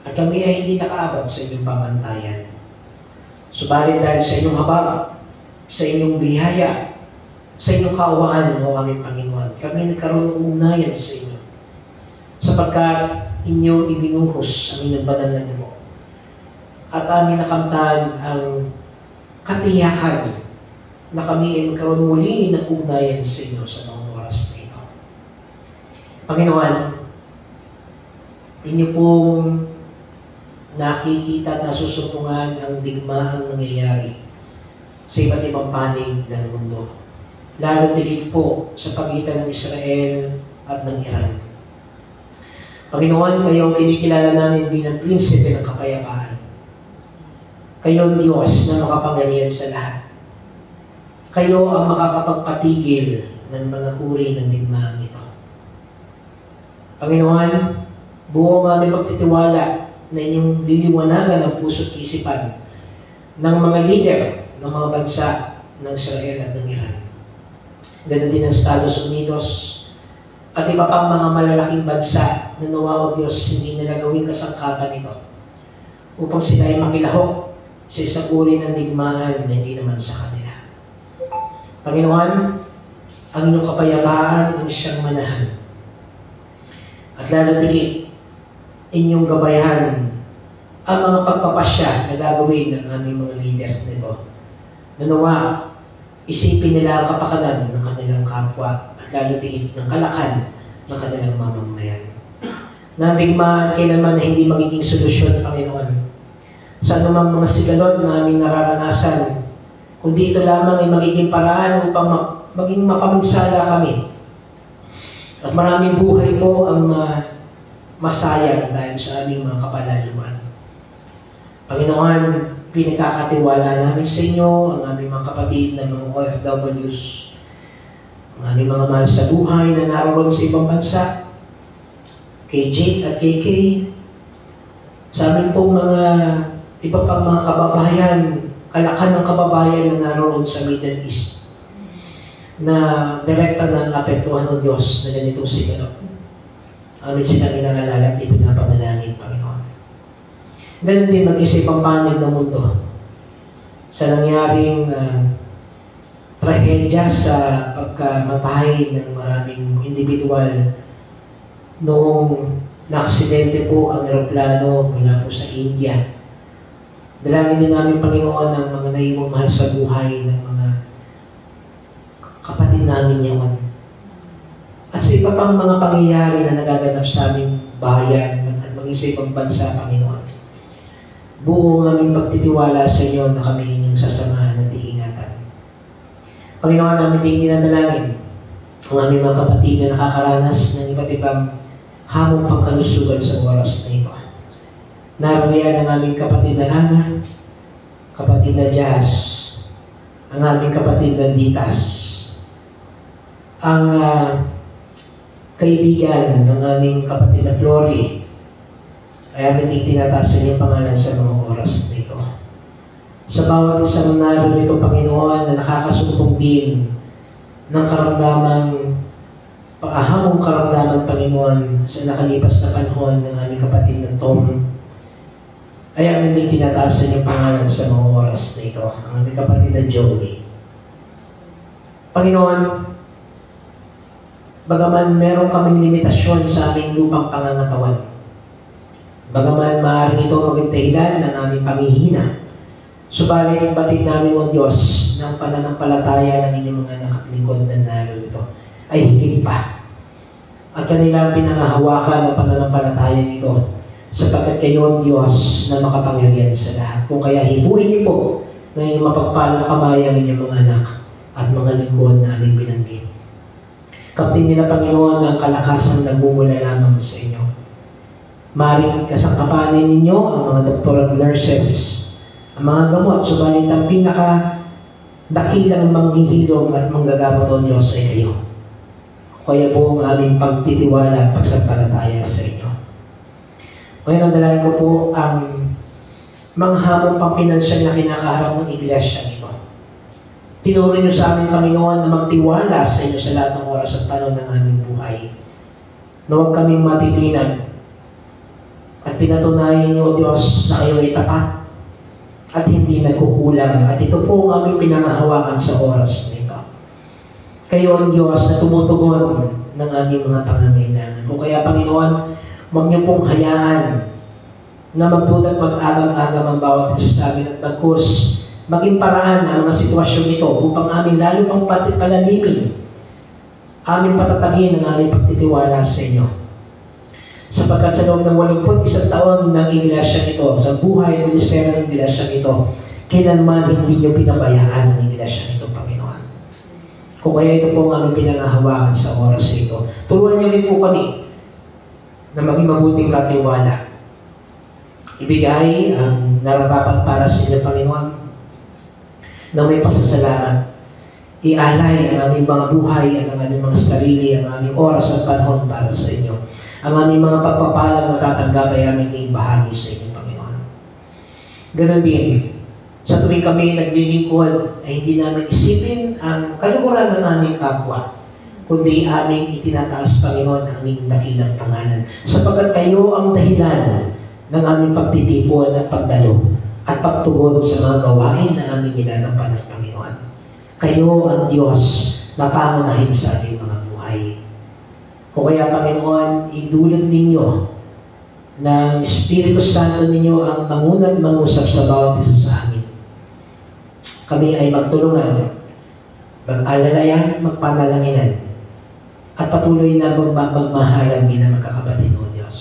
At kami ay hindi nakaabot sa inyong pamantayan. Subalit dahil sa inyong habag, sa inyong biyaya, sa inyong kaawaan, O aming Panginoon, kami nagkaroon ng ugnayan sa inyo. Sapagkat inyong ibinuhos ang inyong banal na dugo. At amin nakamtan ang katiyakan na kami ay magkaroon muli ng ugnayan sa inyo sa mga oras na ito. Panginoon, inyo pong nakikita at nasusupungan ang digmaang nangyayari sa iba't ibang panig ng mundo. Lalo tigit po sa pagitan ng Israel at ng Iran. Panginoon, kayo ang kinikilala namin bilang prinsipe ng kapayapaan. Kayo ang Diyos na makapangyarihan sa lahat. Kayo ang makakapagpatigil ng mga uri ng digmaang ito. Panginoon, buo ang aming pagtitiwala na inyong liliwanagan ang puso't isipan ng mga leader ng mga bansa ng Israel at ng Iran. Ganun din ang Estados Unidos at iba pang mga malalaking bansa na nawa o Diyos hindi nila gawing kasangkapan ito upang sila ay makilahok sa isang uri ng digmaan na hindi naman sa kanila. Panginoon, ang inyong kapayapaan ang siyang manahan. At lalo tigit, inyong gabayan ang mga pagpapasya na gagawin ng aming mga leaders nito. Nanawa, isipin nila ang kapakanan ng kanilang kapwa at lalo tigit ng kalakan ng kanilang mamamayan. Nandigmaan kailanman na hindi magiging solusyon, Panginoon, sa anumang mga sigalot na aming nararanasan, kundi ito lamang ay magiging paraan upang maging mapaminsala kami. At maraming buhay po ang masayang dahil sa aming mga kapalaluan. Panginoon, pinagkakatiwala namin sa inyo ang aming mga kapatid na mga OFWs, ang aming mga mahal sa buhay na naroon sa ibang bansa, kay Jake at kay Kay, sa amin pong mga iba pang mga kababayan, kalakan ng kababayan na naroon sa Middle East na direkta na apektuhan ng Diyos na ganitong sigalo. Amin silang inangalala at ipinapanalangin, Panginoon. Ganun din mag-isa ibang panig ng mundo sa nangyaring trahedya sa pagkamatay ng maraming individual noong na-aksidente po ang eroplano mula po sa India. Dalangin din namin, Panginoon, ang mga naiwang mahal sa buhay ng mga kapatid kapatid namin yaon. At sa iba pang mga pangyayari na nagaganap sa aming bayan at maging sa ibang bansa, Panginoon. Buo ang aming pagtitiwala sa inyo na kami inyong sasamahan at iingatan. Panginoon, namin din dinadalangin ang aming mga kapatid na nakakaranas ng iba't ibang hamong pangkalusugan sa oras na ito. Naramihan ang aming kapatid na Hana, kapatid na Jazz, ang aming kapatid na Ditas, ang kaibigan ng aming kapatid na Flory, ay amin itinataas sa inyong pangalan sa mga oras na ito. Sa bawat isang narito, Panginoon, na nakakasumpong din ng karamdaman, paahamong karamdaman, Panginoon, sa nakalipas na panahon ng aming kapatid na Tom, ay amin itinataas sa inyong pangalan sa mga oras na ito, ang aming kapatid na Joey. Panginoon, bagaman meron kaming limitasyon sa aming lupang pangangatawan, bagaman maaaring ito maging dahilan ng aming pangihina, subalit ang batid namin, O Diyos, ng pananampalataya ng inyong mga nakaklingkod na narito ay higit pa. At kanilang pinangahawakan ng pananampalataya nito sapagkat kayo ang Diyos na makapangyarihan sa lahat. Kung kaya hibuin niyo po na inyong mapagpalang kamay ang inyong mga anak at mga lingkod na aming binanggit. Kaptin nila, Panginoon, ang kalakasan nagmumula lamang sa inyo. Maring kasangkapanin ninyo ang mga doktor at nurses, ang mga gamot, subalit ang pinaka-dakilang manghihilom at manggagamot, O Diyos, ay kayo. Kaya po ang aming pagtitiwala at pagsampalataya sa inyo. Ngayon, ang dalangin ko po ang mga hamong pampinansyal na kinakaharap ng iglesia nito. Tinuro niyo sa amin, Panginoon, na magtiwala sa inyo sa lahat ng oras at panahon ng aming buhay. Na huwag kaming matitinan. At pinatunayan niyo, O Diyos, na kayo ay tapat at hindi nagkukulang. At ito po ang aming pinangahawakan sa oras nito. Kayo ang Diyos na tumutugon ng aming mga pangangailangan. Kung kaya, Panginoon, huwag niyo pong hayaan na magduda at mag-agam-agam ang bawat isa sa amin at bagkus maging paraan ang mga sitwasyon ito upang amin lalo pang palalimin, amin patatagin ang aming pagtitiwala sa inyo. Sapagkat sa loob ng 81 taon ng iglesia ito, sa buhay ng ministeryo ng iglesia ito, kailanman hindi nyo pinabayaan ang iglesia ito, Panginoon. Kung kaya ito po ang aming pinangahawakan sa oras ito, turuan niyo rin po kami na maging mabuting katiwala. Ibigay ang narapapan para sa inyo, Panginoon, na may pasasalamat. Ialay ang aming mga buhay, ang aming mga sarili, ang aming oras at panahon para sa inyo. Ang aming mga pagpapalang matatanggap ay aming bahagi sa inyo, Panginoon. Ganun din, sa tuwing kami naglilingkod, ay hindi namin isipin ang kalukuran ng aming kapwa, kundi aming itinataas, Panginoon, ang aming dakilang pangalan. Sapagkat kayo ang dahilan ng aming pagtitipon at pagdalo at pagtugon sa mga gawain na aming ginagampanan, Panginoon. Kayo ang Diyos na pangunahin sa aming mga buhay. Kung kaya, Panginoon, idulog ninyo ng Espiritu Santo ninyo ang mangunat mangusap sa bawat isa sa amin. Kami ay magtulungan, mag-alalayan, magpanalanginan, at patuloy na magmahalan bilang magkakapatid, O Diyos.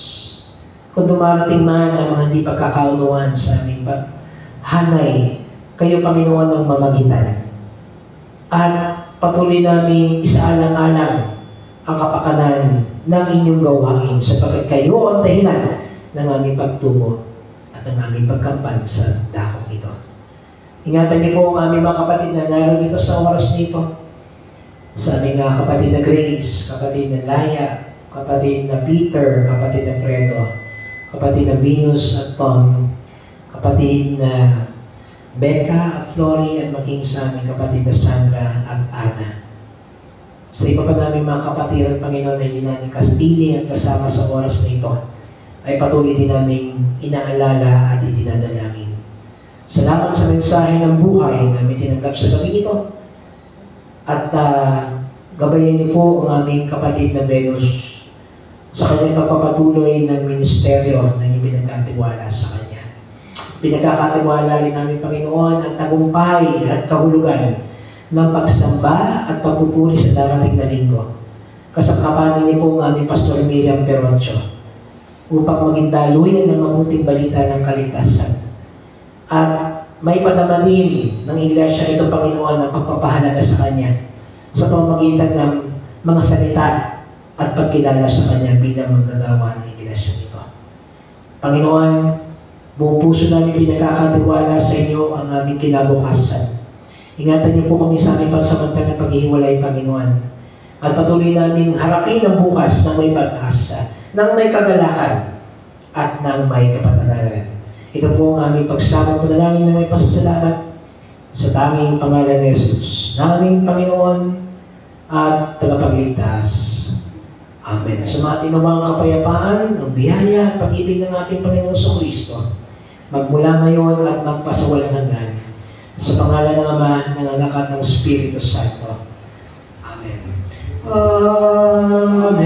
Kung dumarating man ang mga hindi pagkakaunawaan sa aming hanay, kayo, Panginoon, ang mamagitan. At patuloy namin isaalang-alang ang kapakanan ng inyong gawain sapagkat kayo ang dahilan ng aming pagtungo at ng aming pagkampan sa dakong ito. Ingatan niyo po ang aming mga kapatid na naroon dito sa oras nito. Sa aming kapatid na Grace, kapatid na Laya, kapatid na Peter, kapatid na Fredo, kapatid na Venus at Tom, kapatid na Becca at Flory, at maging sa aming kapatid na Sandra at Ana. Sa iba pa namin mga kapatiran, Panginoon, na hindi namin kasapili at kasama sa oras na ito, ay patuloy din namin inaalala at itinadalangin. Salamat sa mensahe ng buhay na may tinanggap sa gabi ito. At gabayan niyo po ang aming kapatid na Venus sa kanyang pagpapatuloy ng ministeryo na inyong pinagkatiwala sa kanya. Pinagkakatiwala rin namin, Panginoon, ang tagumpay at kahulugan ng pagsamba at pagpupuri sa darating na linggo. Kasangkapanan niyo po ang aming Pastor Miriam Peroncho upang maging daluyan ng mabuting balita ng kaligtasan. At may padama din ng Iglesia ito, Panginoon, ang pagpapahalaga sa Kanya sa pamamagitan ng mga salita at pagkilala sa Kanya bilang manggagawa ng Iglesia ito. Panginoon, buong puso namin pinagkakatiwala sa inyo ang aming kinabukasan. Ingatan niyo po kami sa aming pansamantalang paghihiwalay, Panginoon. At patuloy namin harapin ang bukas ng may pag-asa, ng may kagalakan, at ng may kapatawaran. Ito po ang aming pagsama panalangin na may pasasalamat sa tanging pangalan ni Jesus, naming Panginoon at tagapagligtas. Amen. Sumatin ang mga kapayapaan, ang biyaya at pag-ibig ng ating Panginoon sa Kristo, magmula ngayon at magpasawalang hanggan. Sa pangalan ng Ama, ng Anak at ng Espiritu Santo. Amen. Amen.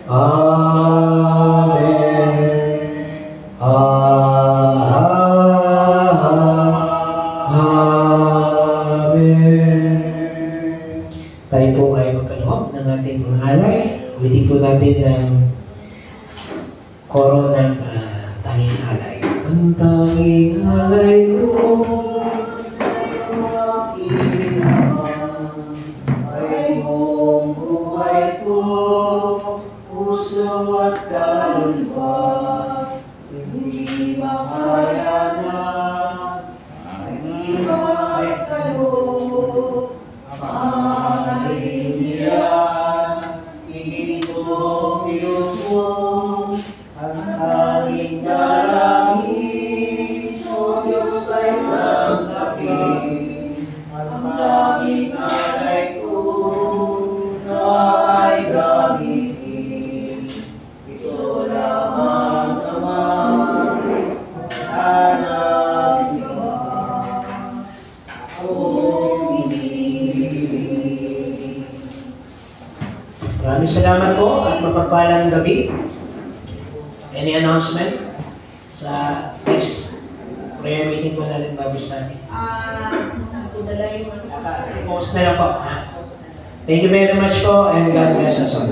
Amen. Amen. Tayo po ay magkaloob ng ating mga alay. Ulitin po natin ng koro ng tanging alay. Ang tanging alay ko sa aking ay buong buhay ko, puso at kaluluwa, hindi makayanan, nag-iba at kaloob, ang iniyas, iginito, ilubog, ang aking darangin, o Diyos ay nagkapit, ang aking alay ko na ay gamitin. Ito lamang naman, anak niyo, akong inibig. Maraming salamat po at mapagpalang gabi. Any announcement sa next prayer meeting po natin bago natin? Dala yung Post na lang po. Thank you very much po and God bless us all.